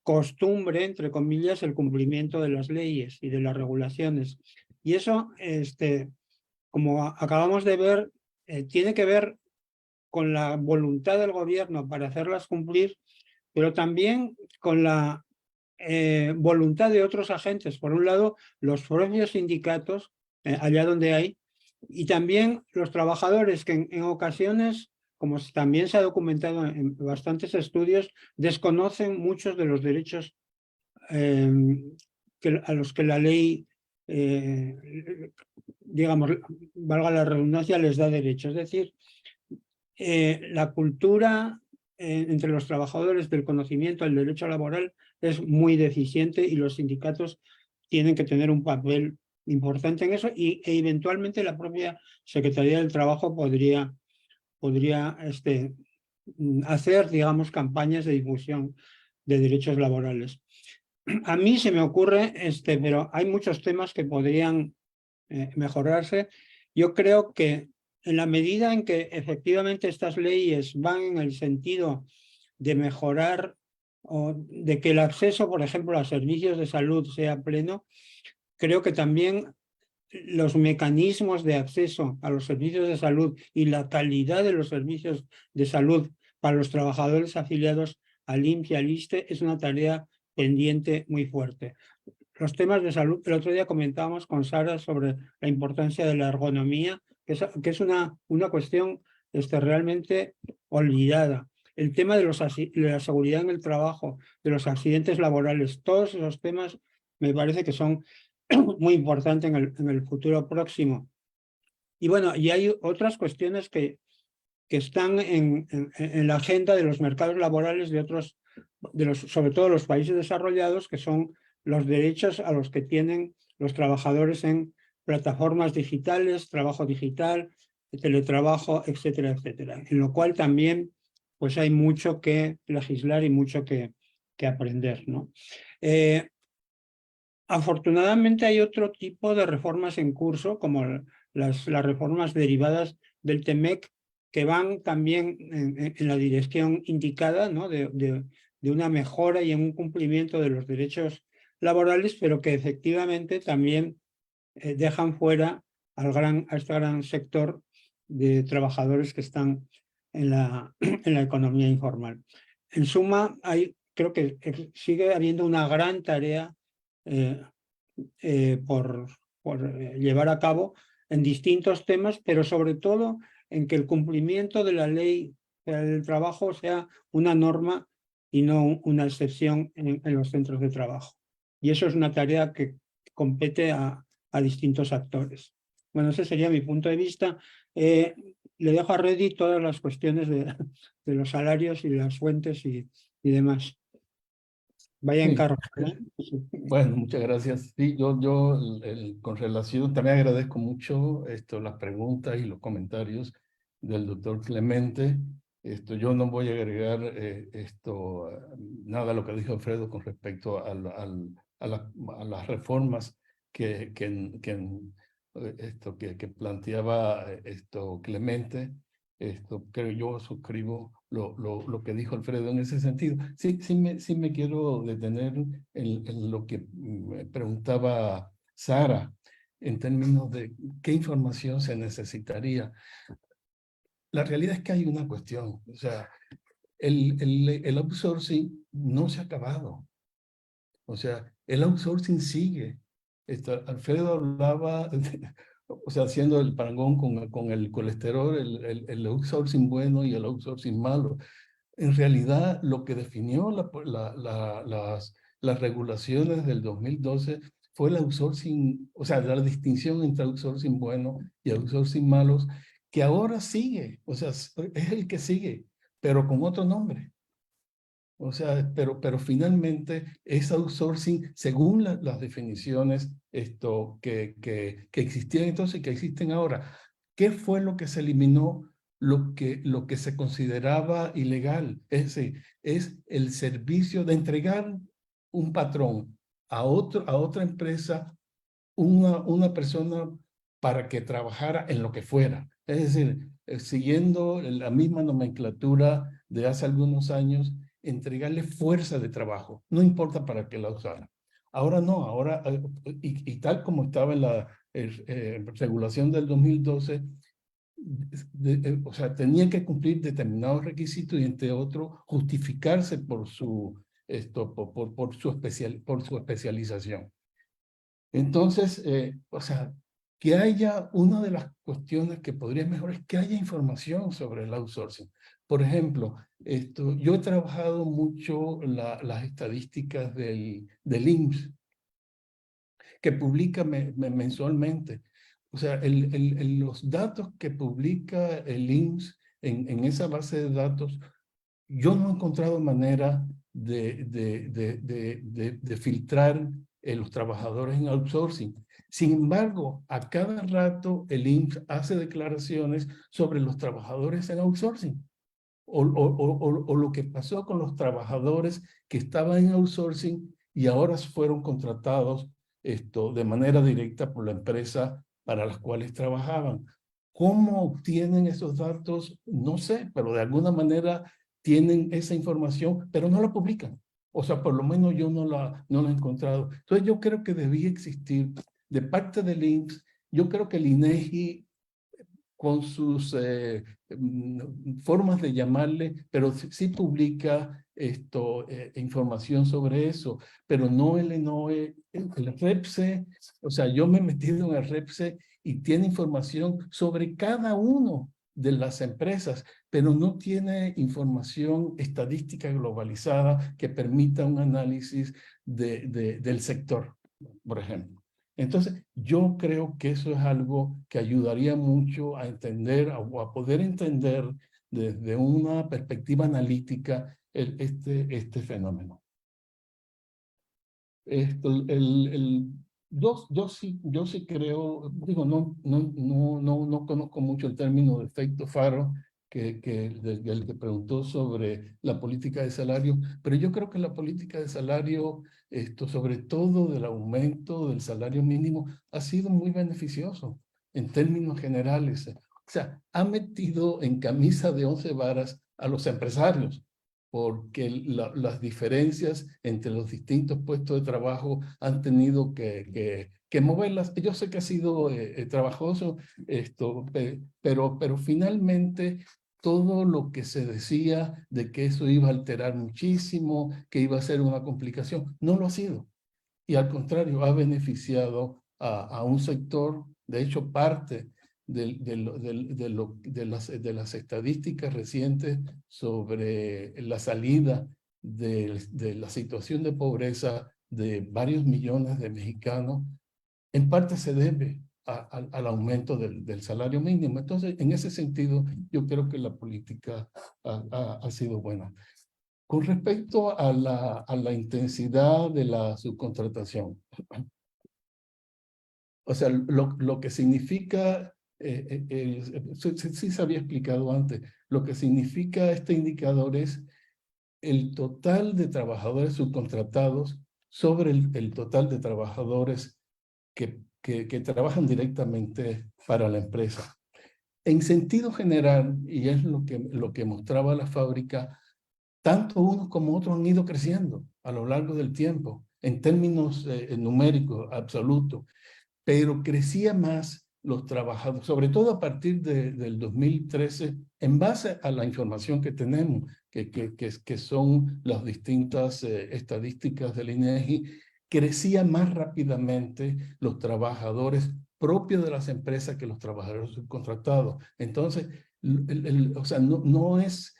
costumbre, entre comillas, el cumplimiento de las leyes y de las regulaciones. Y eso, como acabamos de ver, tiene que ver con la voluntad del gobierno para hacerlas cumplir, pero también con la voluntad de otros agentes. Por un lado, los propios sindicatos, allá donde hay, y también los trabajadores que en ocasiones como también se ha documentado en bastantes estudios, desconocen muchos de los derechos a los que la ley, digamos, valga la redundancia, les da derecho. Es decir, la cultura entre los trabajadores del conocimiento del derecho laboral es muy deficiente y los sindicatos tienen que tener un papel importante en eso e eventualmente la propia Secretaría del Trabajo podría hacer, digamos, campañas de difusión de derechos laborales. A mí se me ocurre, pero hay muchos temas que podrían mejorarse. Yo creo que en la medida en que efectivamente estas leyes van en el sentido de mejorar o de que el acceso, por ejemplo, a servicios de salud sea pleno, creo que también los mecanismos de acceso a los servicios de salud y la calidad de los servicios de salud para los trabajadores afiliados al INPS y al ISSSTE es una tarea pendiente muy fuerte. Los temas de salud, el otro día comentábamos con Sara sobre la importancia de la ergonomía, que es una cuestión realmente olvidada. El tema de la seguridad en el trabajo, de los accidentes laborales, todos esos temas me parece que son muy importantes en el futuro próximo. Y bueno, y hay otras cuestiones que están en la agenda de los mercados laborales sobre todo los países desarrollados, que son los derechos a los que tienen los trabajadores en plataformas digitales, trabajo digital, teletrabajo, etcétera, etcétera. En lo cual también pues hay mucho que legislar y mucho que aprender, ¿no? Afortunadamente hay otro tipo de reformas en curso, como las reformas derivadas del TEMEC, que van también en la dirección indicada, ¿no? de una mejora y en un cumplimiento de los derechos laborales, pero que efectivamente también dejan fuera a este gran sector de trabajadores que están en la economía informal. En suma, creo que sigue habiendo una gran tarea por llevar a cabo en distintos temas, pero sobre todo en que el cumplimiento de la ley del trabajo sea una norma y no una excepción en los centros de trabajo. Y eso es una tarea que compete a distintos actores. Bueno, ese sería mi punto de vista. Le dejo a Reddy todas las cuestiones de los salarios y las fuentes y demás. Vaya en carro. Bueno, muchas gracias. Sí, yo con relación, también agradezco mucho las preguntas y los comentarios del doctor Clemente. Yo no voy a agregar nada a lo que dijo Alfredo con respecto a las reformas que planteaba Clemente. Creo yo suscribo lo que dijo Alfredo en ese sentido. Sí me quiero detener en lo que me preguntaba Sara en términos de qué información se necesitaría. La realidad es que hay una cuestión, o sea, el outsourcing no se ha acabado. O sea, el outsourcing sigue. Alfredo hablaba, o sea, haciendo el parangón con el colesterol, el outsourcing bueno y el outsourcing malo. En realidad, lo que definió las regulaciones del 2012 fue el outsourcing, o sea, la distinción entre outsourcing bueno y outsourcing malos, que ahora sigue, o sea, es el que sigue, pero con otro nombre. O sea, pero finalmente es outsourcing según las definiciones que existían entonces y que existen ahora. ¿Qué fue lo que se eliminó? Lo que se consideraba ilegal. Es decir, es el servicio de entregar un patrón a otra empresa, una persona para que trabajara en lo que fuera. Es decir, siguiendo la misma nomenclatura de hace algunos años, entregarle fuerza de trabajo, no importa para qué la usara. Ahora no, ahora, y tal como estaba en la regulación del 2012, o sea, tenía que cumplir determinados requisitos y entre otros justificarse por su especialización. Entonces, o sea, que haya, una de las cuestiones que podría mejorar es que haya información sobre el outsourcing. Por ejemplo, yo he trabajado mucho las estadísticas del INPS, que publica mensualmente. O sea, los datos que publica el INPS en esa base de datos, yo no he encontrado manera de filtrar los trabajadores en outsourcing. Sin embargo, a cada rato el INPS hace declaraciones sobre los trabajadores en outsourcing. O lo que pasó con los trabajadores que estaban en outsourcing y ahora fueron contratados de manera directa por la empresa para las cuales trabajaban. ¿Cómo obtienen esos datos? No sé, pero de alguna manera tienen esa información, pero no la publican. O sea, por lo menos yo no la he encontrado. Entonces yo creo que debía existir de parte del INPS, yo creo que el INEGI con sus formas de llamarle, pero sí publica información sobre eso, pero no el REPSE. O sea, yo me he metido en el REPSE y tiene información sobre cada uno de las empresas, pero no tiene información estadística globalizada que permita un análisis del sector, por ejemplo. Entonces, yo creo que eso es algo que ayudaría mucho a entender o a poder entender desde una perspectiva analítica este fenómeno. Yo sí creo, digo, no conozco mucho el término de efecto faro del que preguntó sobre la política de salario, pero yo creo que la política de salario, sobre todo del aumento del salario mínimo, ha sido muy beneficioso en términos generales. O sea, ha metido en camisa de 11 varas a los empresarios, porque las diferencias entre los distintos puestos de trabajo han tenido que moverlas. Yo sé que ha sido trabajoso, pero finalmente todo lo que se decía de que eso iba a alterar muchísimo, que iba a ser una complicación, no lo ha sido. Y al contrario, ha beneficiado a un sector. De hecho, parte de las estadísticas recientes sobre la salida de la situación de pobreza de varios millones de mexicanos, en parte se debe al aumento del salario mínimo. Entonces, en ese sentido, yo creo que la política ha sido buena. Con respecto a la intensidad de la subcontratación, o sea, lo que significa, sí se había explicado antes, lo que significa este indicador es el total de trabajadores subcontratados sobre el total de trabajadores que trabajan directamente para la empresa. En sentido general, y es lo que mostraba la fábrica, tanto unos como otros han ido creciendo a lo largo del tiempo, en términos numéricos absolutos, pero crecía más los trabajadores, sobre todo a partir del 2013, en base a la información que tenemos, que son las distintas estadísticas del INEGI, crecía más rápidamente los trabajadores propios de las empresas que los trabajadores subcontratados. Entonces, o sea, no es,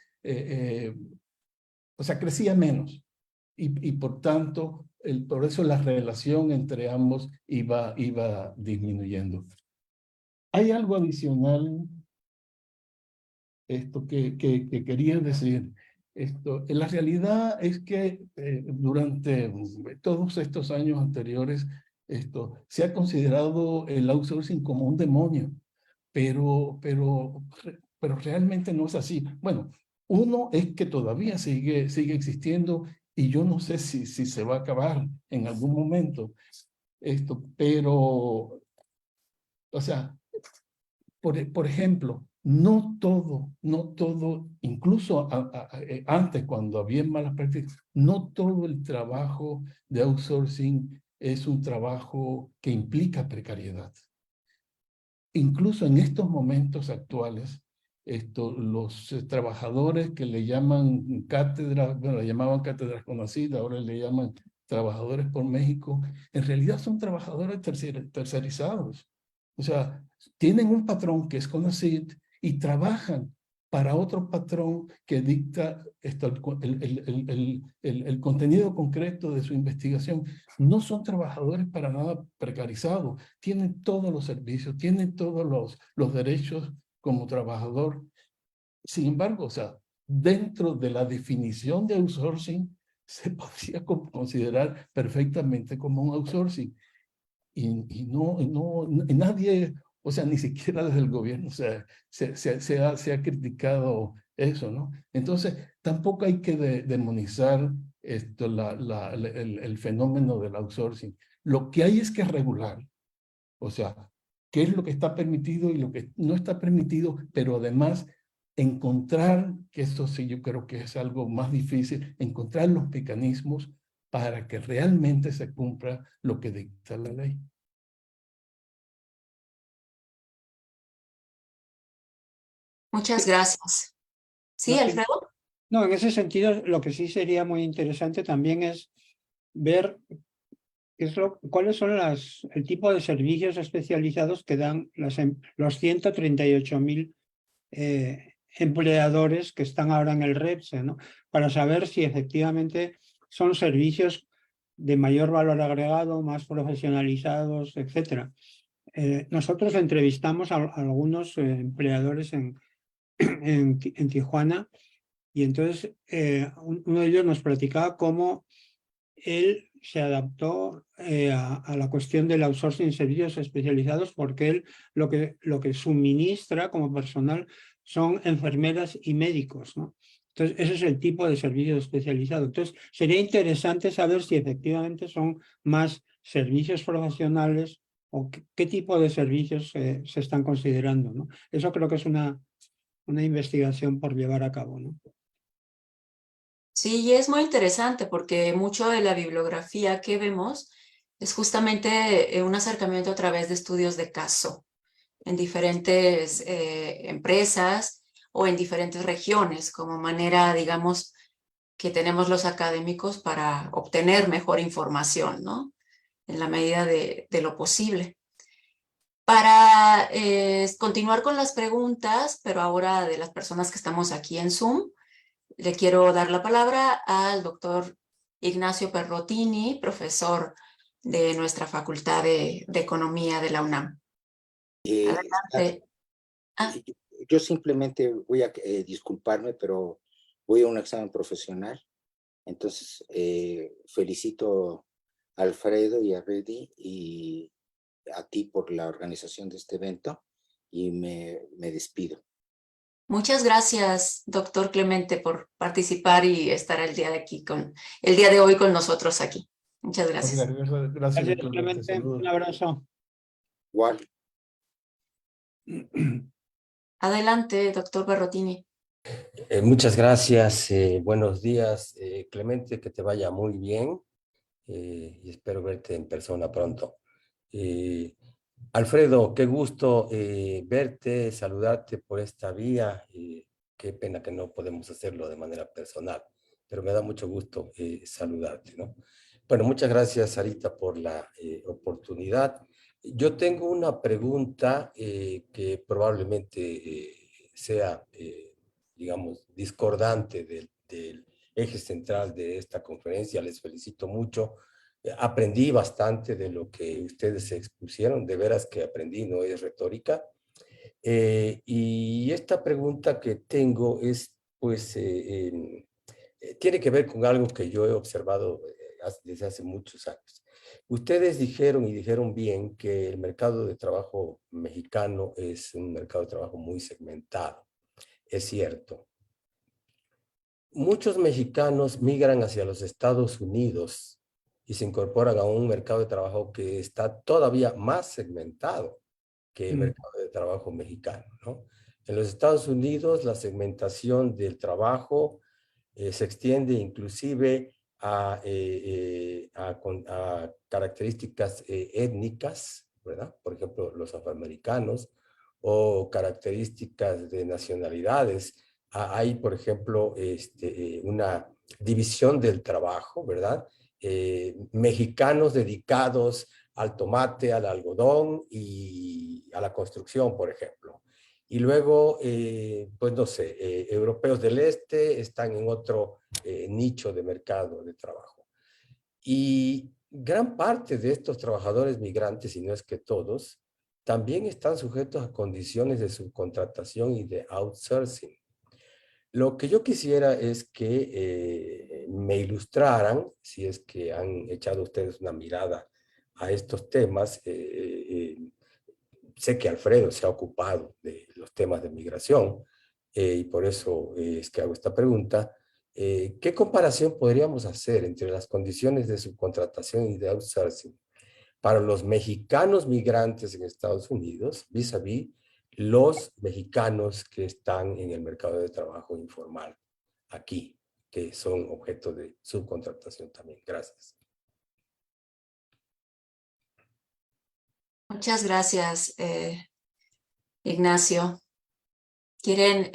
o sea, crecía menos. Y por tanto, por eso la relación entre ambos iba disminuyendo. Hay algo adicional que quería decir. La realidad es que durante todos estos años anteriores se ha considerado el outsourcing como un demonio, pero realmente no es así. Bueno, uno es que todavía sigue existiendo y yo no sé si se va a acabar en algún momento. Pero, o sea, por ejemplo, no todo, incluso antes cuando había malas prácticas, no todo el trabajo de outsourcing es un trabajo que implica precariedad. Incluso en estos momentos actuales, los trabajadores que le llaman cátedras, bueno, le llamaban cátedras conocidas, ahora le llaman trabajadores por México, en realidad son trabajadores tercerizados. O sea, tienen un patrón que es CONACYT y trabajan para otro patrón que dicta el contenido concreto de su investigación. No son trabajadores para nada precarizados, tienen todos los servicios, tienen todos los derechos como trabajador. Sin embargo, o sea, dentro de la definición de outsourcing, se podría considerar perfectamente como un outsourcing. Y nadie, o sea, ni siquiera desde el gobierno se ha criticado eso, ¿no? Entonces, tampoco hay que demonizar el fenómeno del outsourcing. Lo que hay es que regular, o sea, qué es lo que está permitido y lo que no está permitido, pero además encontrar, que esto sí yo creo que es algo más difícil, encontrar los mecanismos para que realmente se cumpla lo que dicta la ley. Muchas gracias. Sí, No, Alfredo. no, en ese sentido, lo que sí sería muy interesante también es ver cuáles son el tipo de servicios especializados que dan los 138.000 empleadores que están ahora en el REPSE, ¿no? Para saber si efectivamente son servicios de mayor valor agregado, más profesionalizados, etc. Nosotros entrevistamos a algunos empleadores en Tijuana y entonces uno de ellos nos platicaba cómo él se adaptó a la cuestión del outsourcing en servicios especializados porque él lo que suministra como personal son enfermeras y médicos, ¿no? Entonces, ese es el tipo de servicio especializado. Entonces, sería interesante saber si efectivamente son más servicios profesionales o qué tipo de servicios se están considerando, ¿no? Eso creo que es una investigación por llevar a cabo, ¿no? Sí, y es muy interesante porque mucho de la bibliografía que vemos es justamente un acercamiento a través de estudios de caso en diferentes empresas o en diferentes regiones, como manera, digamos, que tenemos los académicos para obtener mejor información, ¿no? En la medida de lo posible. Para continuar con las preguntas, pero ahora de las personas que estamos aquí en Zoom, le quiero dar la palabra al doctor Ignacio Perrotini, profesor de nuestra Facultad de Economía de la UNAM. Adelante. Yo simplemente voy a disculparme, pero voy a un examen profesional. Entonces, felicito a Alfredo y a Reddy y a ti por la organización de este evento y me despido. Muchas gracias, doctor Clemente, por participar y estar el día de hoy con nosotros aquí. Muchas gracias. Gracias, Gracias, Clemente, Clemente. saludos. Un abrazo. Igual. Adelante, doctor Perrotini. Muchas gracias. Buenos días, Clemente, que te vaya muy bien y espero verte en persona pronto. Alfredo, qué gusto verte, saludarte por esta vía. Qué pena que no podemos hacerlo de manera personal, pero me da mucho gusto saludarte, ¿no? Bueno, muchas gracias, Sarita, por la oportunidad. Yo tengo una pregunta que probablemente sea, digamos, discordante del eje central de esta conferencia. Les felicito mucho. Aprendí bastante de lo que ustedes expusieron, de veras que aprendí, no es retórica. Y esta pregunta que tengo es, pues, tiene que ver con algo que yo he observado desde hace muchos años. Ustedes dijeron y dijeron bien que el mercado de trabajo mexicano es un mercado de trabajo muy segmentado. Es cierto. Muchos mexicanos migran hacia los Estados Unidos y se incorporan a un mercado de trabajo que está todavía más segmentado que el mercado de trabajo mexicano, ¿no? En los Estados Unidos la segmentación del trabajo se extiende inclusive a características étnicas, ¿verdad? Por ejemplo, los afroamericanos, o características de nacionalidades. Hay, por ejemplo, una división del trabajo, ¿verdad? Mexicanos dedicados al tomate, al algodón y a la construcción, por ejemplo. Y luego, pues no sé, europeos del este están en otro nicho de mercado de trabajo. Y gran parte de estos trabajadores migrantes, y no es que todos, también están sujetos a condiciones de subcontratación y de outsourcing. Lo que yo quisiera es que me ilustraran, si es que han echado ustedes una mirada a estos temas. Sé que Alfredo se ha ocupado de los temas de migración y por eso es que hago esta pregunta. ¿Qué comparación podríamos hacer entre las condiciones de subcontratación y de outsourcing para los mexicanos migrantes en Estados Unidos vis-a-vis los mexicanos que están en el mercado de trabajo informal aquí, que son objeto de subcontratación también? Gracias. Muchas gracias, Ignacio. ¿Quieren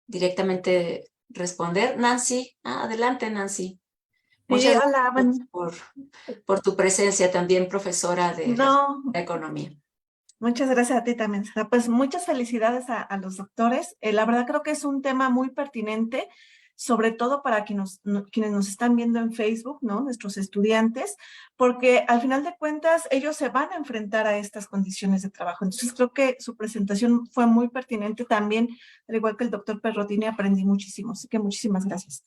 directamente responder? Nancy, adelante, Nancy. Muchas Sí, hola, gracias por tu presencia también, profesora de economía. Muchas gracias a ti también, Sara. Pues muchas felicidades a los doctores. La verdad creo que es un tema muy pertinente, sobre todo para quienes nos están viendo en Facebook, ¿no? Nuestros estudiantes, porque al final de cuentas ellos se van a enfrentar a estas condiciones de trabajo. Entonces creo que su presentación fue muy pertinente también, al igual que el doctor Perrotini, aprendí muchísimo, así que muchísimas gracias.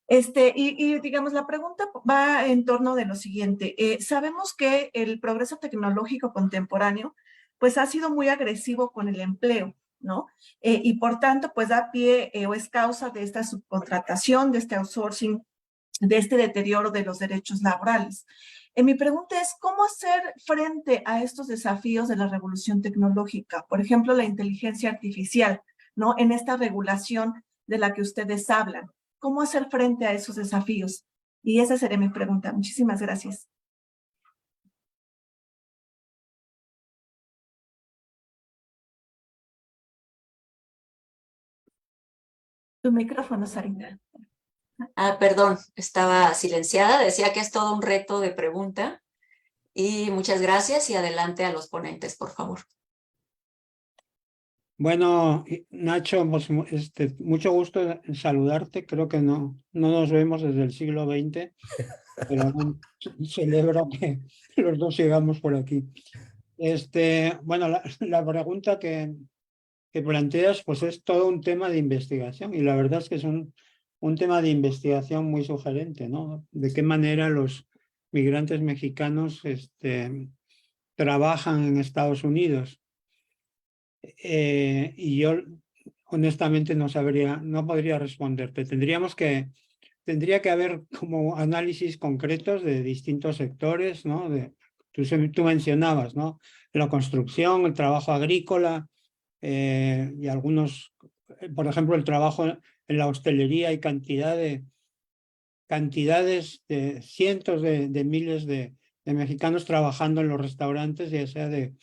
Y digamos, la pregunta va en torno de lo siguiente. Sabemos que el progreso tecnológico contemporáneo pues ha sido muy agresivo con el empleo, ¿no? Y por tanto, pues da pie o es causa de esta subcontratación, de este outsourcing, de este deterioro de los derechos laborales. Mi pregunta es, ¿cómo hacer frente a estos desafíos de la revolución tecnológica? Por ejemplo, la inteligencia artificial, ¿no? En esta regulación de la que ustedes hablan. ¿Cómo hacer frente a esos desafíos? Y esa sería mi pregunta. Muchísimas gracias. Tu micrófono, Sarita. Perdón, estaba silenciada. Decía que es todo un reto de pregunta. Y muchas gracias y adelante a los ponentes, por favor. Bueno, Nacho, pues, mucho gusto en saludarte. Creo que no nos vemos desde el siglo XX, pero celebro que los dos sigamos por aquí. Bueno, la pregunta que planteas, pues es todo un tema de investigación y la verdad es que es un tema de investigación muy sugerente, ¿no? De qué manera los migrantes mexicanos trabajan en Estados Unidos. Y yo honestamente no podría responderte. Tendría que haber como análisis concretos de distintos sectores, ¿no? Tú mencionabas, ¿no? La construcción, el trabajo agrícola y algunos, por ejemplo, el trabajo en la hostelería. Hay cantidades de cientos de miles de mexicanos trabajando en los restaurantes, ya sea de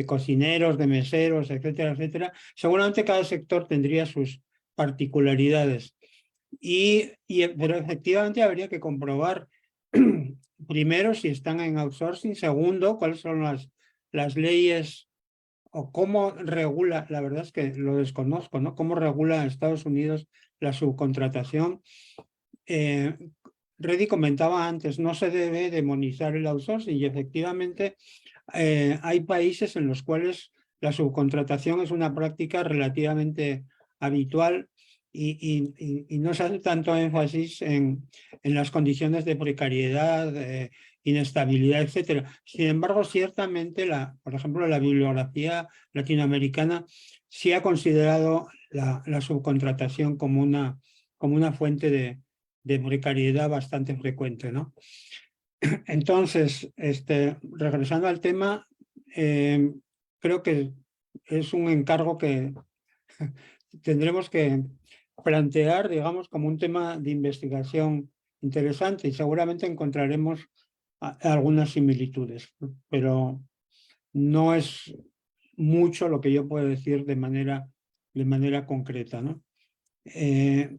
cocineros, de meseros, etcétera, etcétera. Seguramente cada sector tendría sus particularidades. Pero efectivamente habría que comprobar, primero, si están en outsourcing, segundo, cuáles son las leyes o cómo regula, la verdad es que lo desconozco, ¿no? Cómo regula Estados Unidos la subcontratación. Reddy comentaba antes, no se debe demonizar el outsourcing y efectivamente hay países en los cuales la subcontratación es una práctica relativamente habitual y no se hace tanto énfasis en las condiciones de precariedad, inestabilidad, etcétera. Sin embargo, ciertamente, por ejemplo, la bibliografía latinoamericana sí ha considerado la subcontratación como una fuente de precariedad bastante frecuente, ¿no? Entonces, regresando al tema, creo que es un encargo que tendremos que plantear, digamos, como un tema de investigación interesante y seguramente encontraremos algunas similitudes, pero no es mucho lo que yo puedo decir de manera concreta, ¿no? En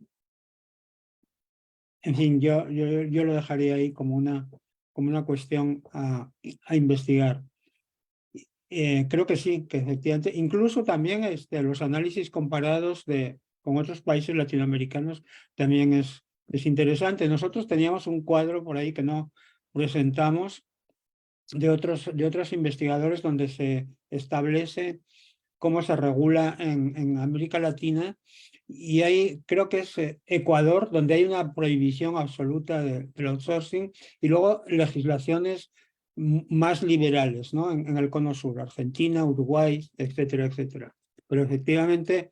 fin, yo lo dejaría ahí como una cuestión a investigar. creo que sí, que efectivamente, incluso también los análisis comparados con otros países latinoamericanos también es interesante. Nosotros teníamos un cuadro por ahí que no presentamos de otros investigadores donde se establece cómo se regula en América Latina, y ahí creo que es Ecuador, donde hay una prohibición absoluta del outsourcing, y luego legislaciones más liberales, ¿no? En el cono sur, Argentina, Uruguay, etcétera, etcétera. Pero efectivamente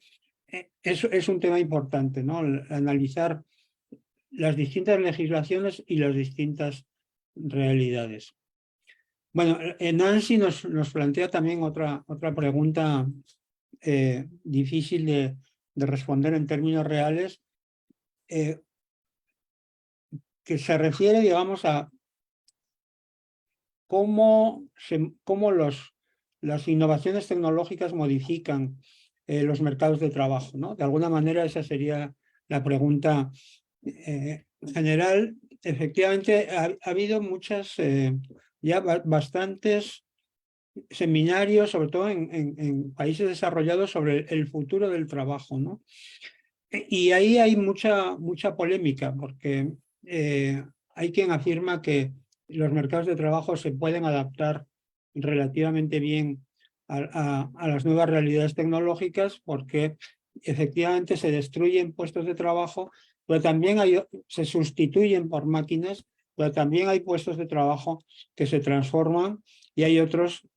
eso es un tema importante, ¿no? Analizar las distintas legislaciones y las distintas realidades. Bueno, Nancy nos plantea también otra pregunta difícil de responder en términos reales, que se refiere, digamos, a cómo las innovaciones tecnológicas modifican los mercados de trabajo, ¿no? De alguna manera esa sería la pregunta general. Efectivamente, ha habido ya bastantes seminarios, sobre todo en países desarrollados, sobre el futuro del trabajo, ¿no? Y ahí hay mucha polémica, porque hay quien afirma que los mercados de trabajo se pueden adaptar relativamente bien a las nuevas realidades tecnológicas, porque efectivamente se destruyen puestos de trabajo, pero también se sustituyen por máquinas, pero también hay puestos de trabajo que se transforman y hay otros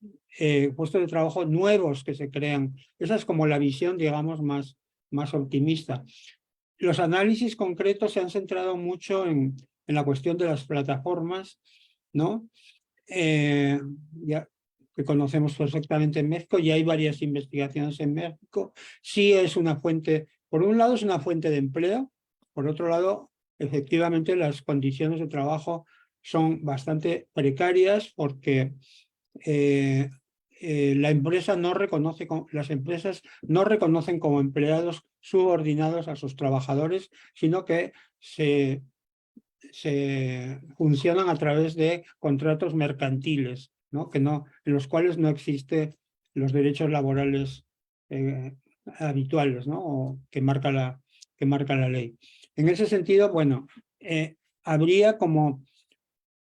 puestos de trabajo nuevos que se crean. Esa es como la visión, digamos, más optimista. Los análisis concretos se han centrado mucho en la cuestión de las plataformas, ¿no? Ya que conocemos perfectamente en México, y hay varias investigaciones en México. Sí es una fuente, por un lado es una fuente de empleo, por otro lado, efectivamente las condiciones de trabajo son bastante precarias, porque las empresas no reconocen como empleados subordinados a sus trabajadores, sino que se funcionan a través de contratos mercantiles, ¿no? En los cuales no existen los derechos laborales habituales, ¿no? O que marca la ley. En ese sentido, bueno, habría como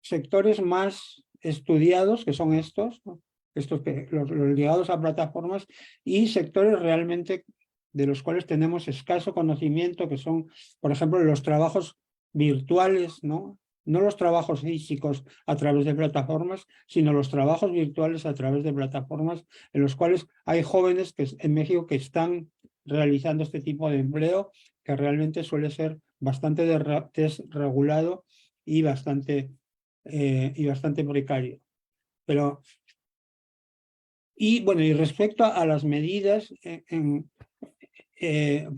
sectores más estudiados, que son estos, ¿no? Los ligados a plataformas, y sectores realmente de los cuales tenemos escaso conocimiento, que son, por ejemplo, los trabajos virtuales, ¿no? No los trabajos físicos a través de plataformas, sino los trabajos virtuales a través de plataformas, en los cuales hay jóvenes en México que están realizando este tipo de empleo, que realmente suele ser bastante desregulado y bastante precario. Pero, y bueno, y respecto a las medidas,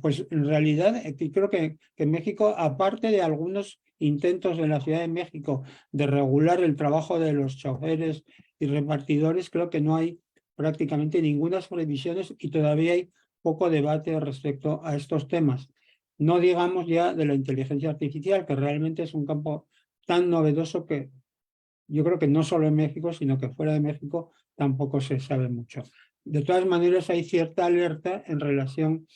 pues en realidad creo que en México, aparte de algunos intentos en la Ciudad de México de regular el trabajo de los choferes y repartidores, creo que no hay prácticamente ninguna previsiones, y todavía hay poco debate respecto a estos temas. No digamos ya de la inteligencia artificial, que realmente es un campo tan novedoso que yo creo que no solo en México, sino que fuera de México tampoco se sabe mucho. De todas maneras, hay cierta alerta en relación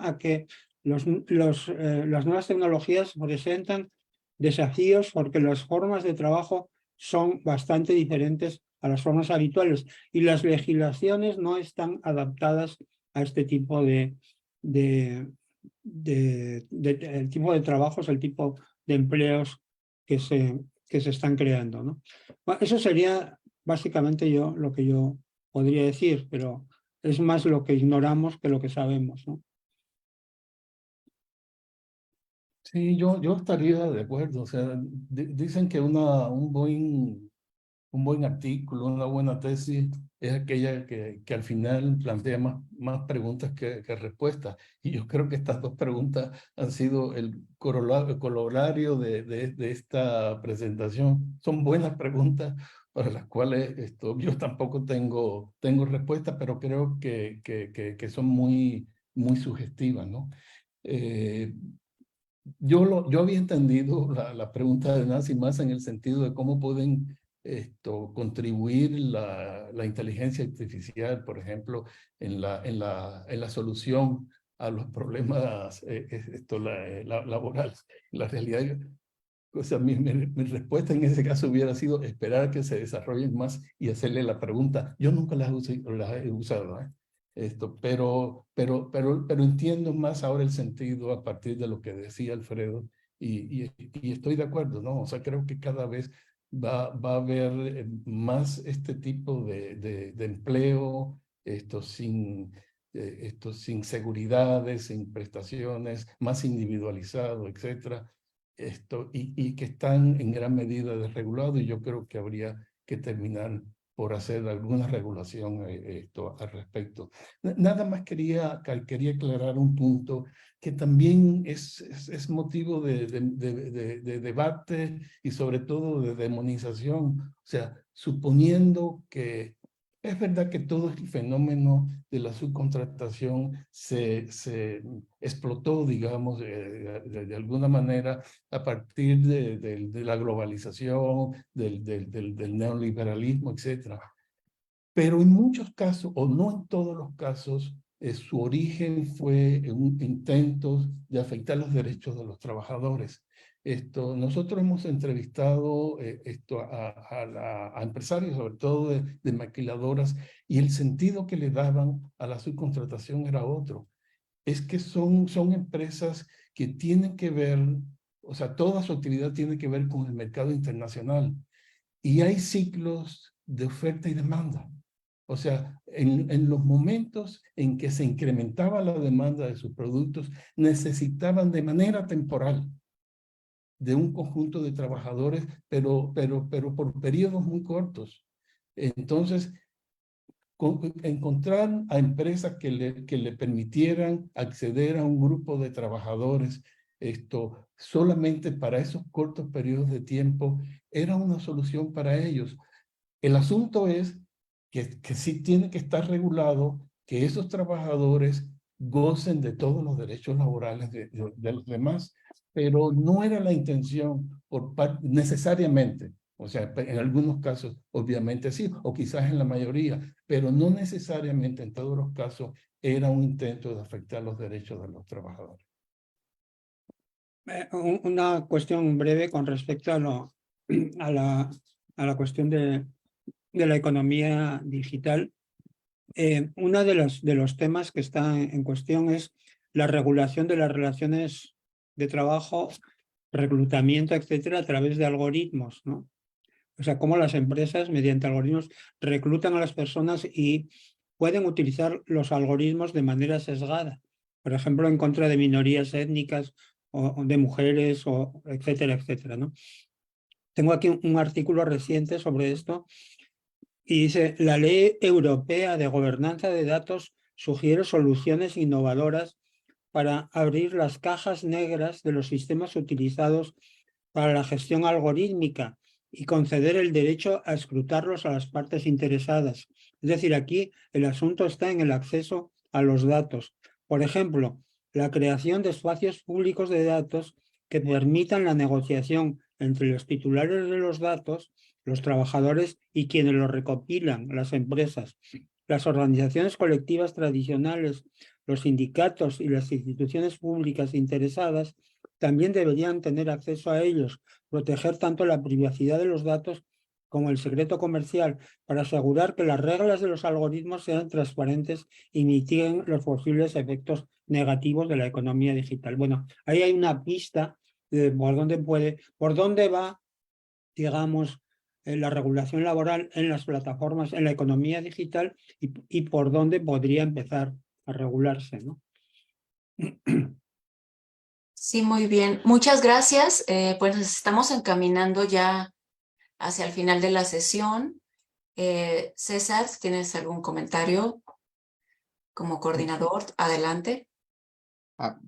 a que las nuevas tecnologías presentan desafíos, porque las formas de trabajo son bastante diferentes a las formas habituales, y las legislaciones no están adaptadas a este tipo el tipo de trabajos, el tipo de empleos que se están creando, ¿no? Bueno, eso sería básicamente lo que yo podría decir, pero es más lo que ignoramos que lo que sabemos, ¿no? Sí, yo estaría de acuerdo. O sea, dicen que un buen artículo, una buena tesis es aquella que al final plantea más preguntas que respuestas. Y yo creo que estas dos preguntas han sido el corolario de esta presentación. Son buenas preguntas para las cuales yo tampoco tengo respuesta, pero creo que son muy sugestivas, ¿no? Yo había entendido la pregunta de Nancy más en el sentido de cómo pueden contribuir la inteligencia artificial, por ejemplo, en la solución a los problemas laborales. La realidad, o sea, mi respuesta en ese caso hubiera sido esperar a que se desarrollen más y hacerle la pregunta. Yo nunca las he usado, pero entiendo más ahora el sentido a partir de lo que decía Alfredo y estoy de acuerdo, ¿no? O sea, creo que cada vez va a haber más este tipo de empleo, sin seguridades, sin prestaciones, más individualizado, etcétera. Y que están en gran medida desregulados, y yo creo que habría que terminar por hacer alguna regulación al respecto. Nada más quería aclarar un punto que también es motivo de debate y sobre todo de demonización. O sea, suponiendo que es verdad que todo el fenómeno de la subcontratación se explotó, digamos, de alguna manera a partir de la globalización, del neoliberalismo, etcétera. Pero en muchos casos, o no en todos los casos, su origen fue en intentos de afectar los derechos de los trabajadores. Nosotros hemos entrevistado a empresarios, sobre todo de maquiladoras, y el sentido que le daban a la subcontratación era otro. Es que son empresas que tienen que ver, o sea, toda su actividad tiene que ver con el mercado internacional. Y hay ciclos de oferta y demanda. O sea, en los momentos en que se incrementaba la demanda de sus productos, necesitaban de manera temporal de un conjunto de trabajadores, pero por periodos muy cortos. Entonces, encontrar a empresas que le permitieran acceder a un grupo de trabajadores solamente para esos cortos periodos de tiempo era una solución para ellos. El asunto es que sí tiene que estar regulado, que esos trabajadores gocen de todos los derechos laborales de los demás, pero no era la intención necesariamente. O sea, en algunos casos obviamente sí, o quizás en la mayoría, pero no necesariamente en todos los casos era un intento de afectar los derechos de los trabajadores. Una cuestión breve con respecto a la cuestión de la economía digital. Uno de los temas que está en cuestión es la regulación de las relaciones de trabajo, reclutamiento, etcétera, a través de algoritmos, ¿no? O sea, cómo las empresas, mediante algoritmos, reclutan a las personas y pueden utilizar los algoritmos de manera sesgada. Por ejemplo, en contra de minorías étnicas o de mujeres, o etcétera, etcétera, ¿no? Tengo aquí un artículo reciente sobre esto y dice: la Ley Europea de Gobernanza de Datos sugiere soluciones innovadoras para abrir las cajas negras de los sistemas utilizados para la gestión algorítmica y conceder el derecho a escrutarlos a las partes interesadas. Es decir, aquí el asunto está en el acceso a los datos. Por ejemplo, la creación de espacios públicos de datos que permitan la negociación entre los titulares de los datos, los trabajadores y quienes los recopilan, las empresas. Las organizaciones colectivas tradicionales, los sindicatos y las instituciones públicas interesadas también deberían tener acceso a ellos, proteger tanto la privacidad de los datos como el secreto comercial, para asegurar que las reglas de los algoritmos sean transparentes y mitiguen los posibles efectos negativos de la economía digital. Bueno, ahí hay una pista de por dónde va, digamos, la regulación laboral en las plataformas, en la economía digital, y por dónde podría empezar a regularse, ¿no? Sí, muy bien. Muchas gracias. Pues nos estamos encaminando ya hacia el final de la sesión. César, ¿tienes algún comentario como coordinador? Adelante.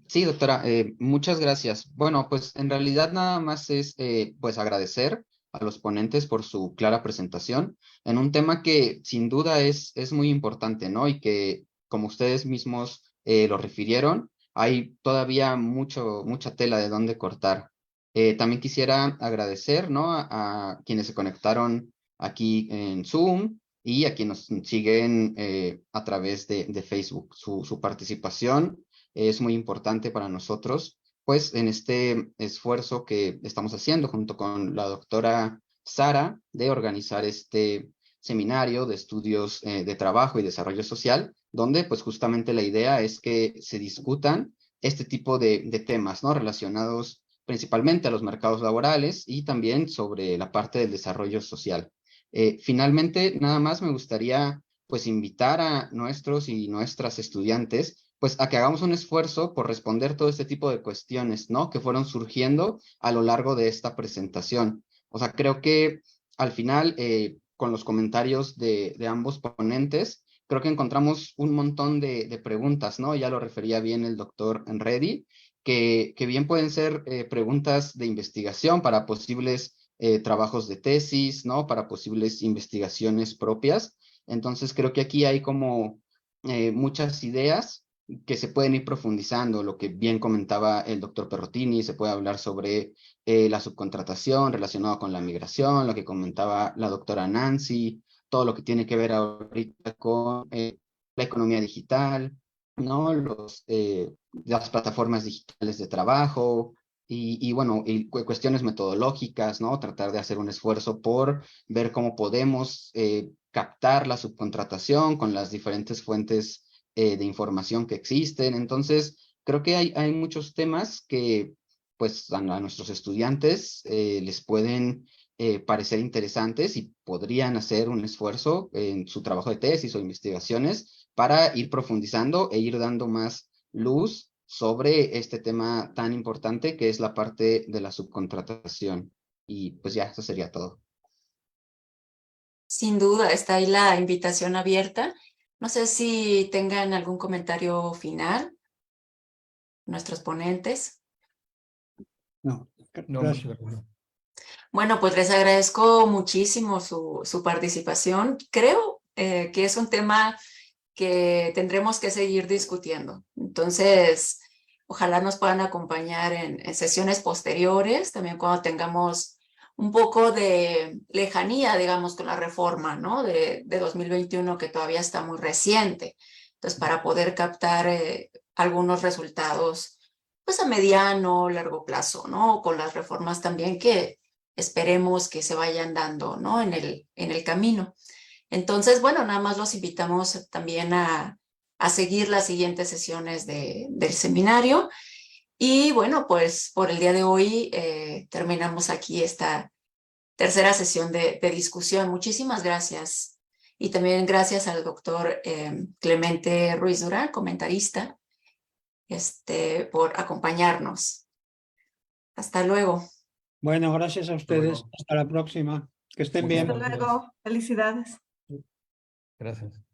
Sí, doctora, muchas gracias. Bueno, pues en realidad nada más es pues agradecer a los ponentes por su clara presentación en un tema que sin duda es muy importante, ¿no? Y que, como ustedes mismos lo refirieron, hay todavía mucha tela de dónde cortar. También quisiera agradecer, ¿no? A quienes se conectaron aquí en Zoom y a quienes nos siguen a través de Facebook. Su participación es muy importante para nosotros, pues en este esfuerzo que estamos haciendo junto con la doctora Sara de organizar este seminario de estudios de trabajo y desarrollo social, donde pues justamente la idea es que se discutan este tipo de temas, ¿no? Relacionados principalmente a los mercados laborales y también sobre la parte del desarrollo social. Finalmente, nada más me gustaría pues invitar a nuestros y nuestras estudiantes pues a que hagamos un esfuerzo por responder todo este tipo de cuestiones, ¿no? Que fueron surgiendo a lo largo de esta presentación. O sea, creo que al final, con los comentarios de ambos ponentes, creo que encontramos un montón de preguntas, ¿no? Ya lo refería bien el doctor Reddy, que bien pueden ser preguntas de investigación para posibles trabajos de tesis, ¿no? Para posibles investigaciones propias. Entonces, creo que aquí hay como muchas ideas que se pueden ir profundizando, lo que bien comentaba el doctor Perrotini, se puede hablar sobre la subcontratación relacionada con la migración, lo que comentaba la doctora Nancy, todo lo que tiene que ver ahorita con la economía digital, ¿no? Las plataformas digitales de trabajo y bueno, y cuestiones metodológicas, ¿no? Tratar de hacer un esfuerzo por ver cómo podemos captar la subcontratación con las diferentes fuentes de información que existen. Entonces, creo que hay muchos temas que pues a nuestros estudiantes les pueden parecer interesantes y podrían hacer un esfuerzo en su trabajo de tesis o investigaciones para ir profundizando e ir dando más luz sobre este tema tan importante que es la parte de la subcontratación. Y pues ya, eso sería todo. Sin duda, está ahí la invitación abierta. No sé si tengan algún comentario final, nuestros ponentes. No, No, gracias. muchas gracias. Bueno, pues les agradezco muchísimo su participación. Creo que es un tema que tendremos que seguir discutiendo. Entonces, ojalá nos puedan acompañar en sesiones posteriores, también cuando tengamos un poco de lejanía, digamos, con la reforma, ¿no? De 2021, que todavía está muy reciente. Entonces, para poder captar algunos resultados, pues a mediano, largo plazo, ¿no? Con las reformas también que esperemos que se vayan dando, ¿no? En el camino. Entonces, bueno, nada más los invitamos también a seguir las siguientes sesiones del seminario. Y bueno, pues por el día de hoy terminamos aquí esta tercera sesión de discusión. Muchísimas gracias. Y también gracias al doctor Clemente Ruiz Durán, comentarista, por acompañarnos. Hasta luego. Bueno, gracias a ustedes. luego. Hasta la próxima. Que estén Muchas bien. Hasta luego. Felicidades. Gracias.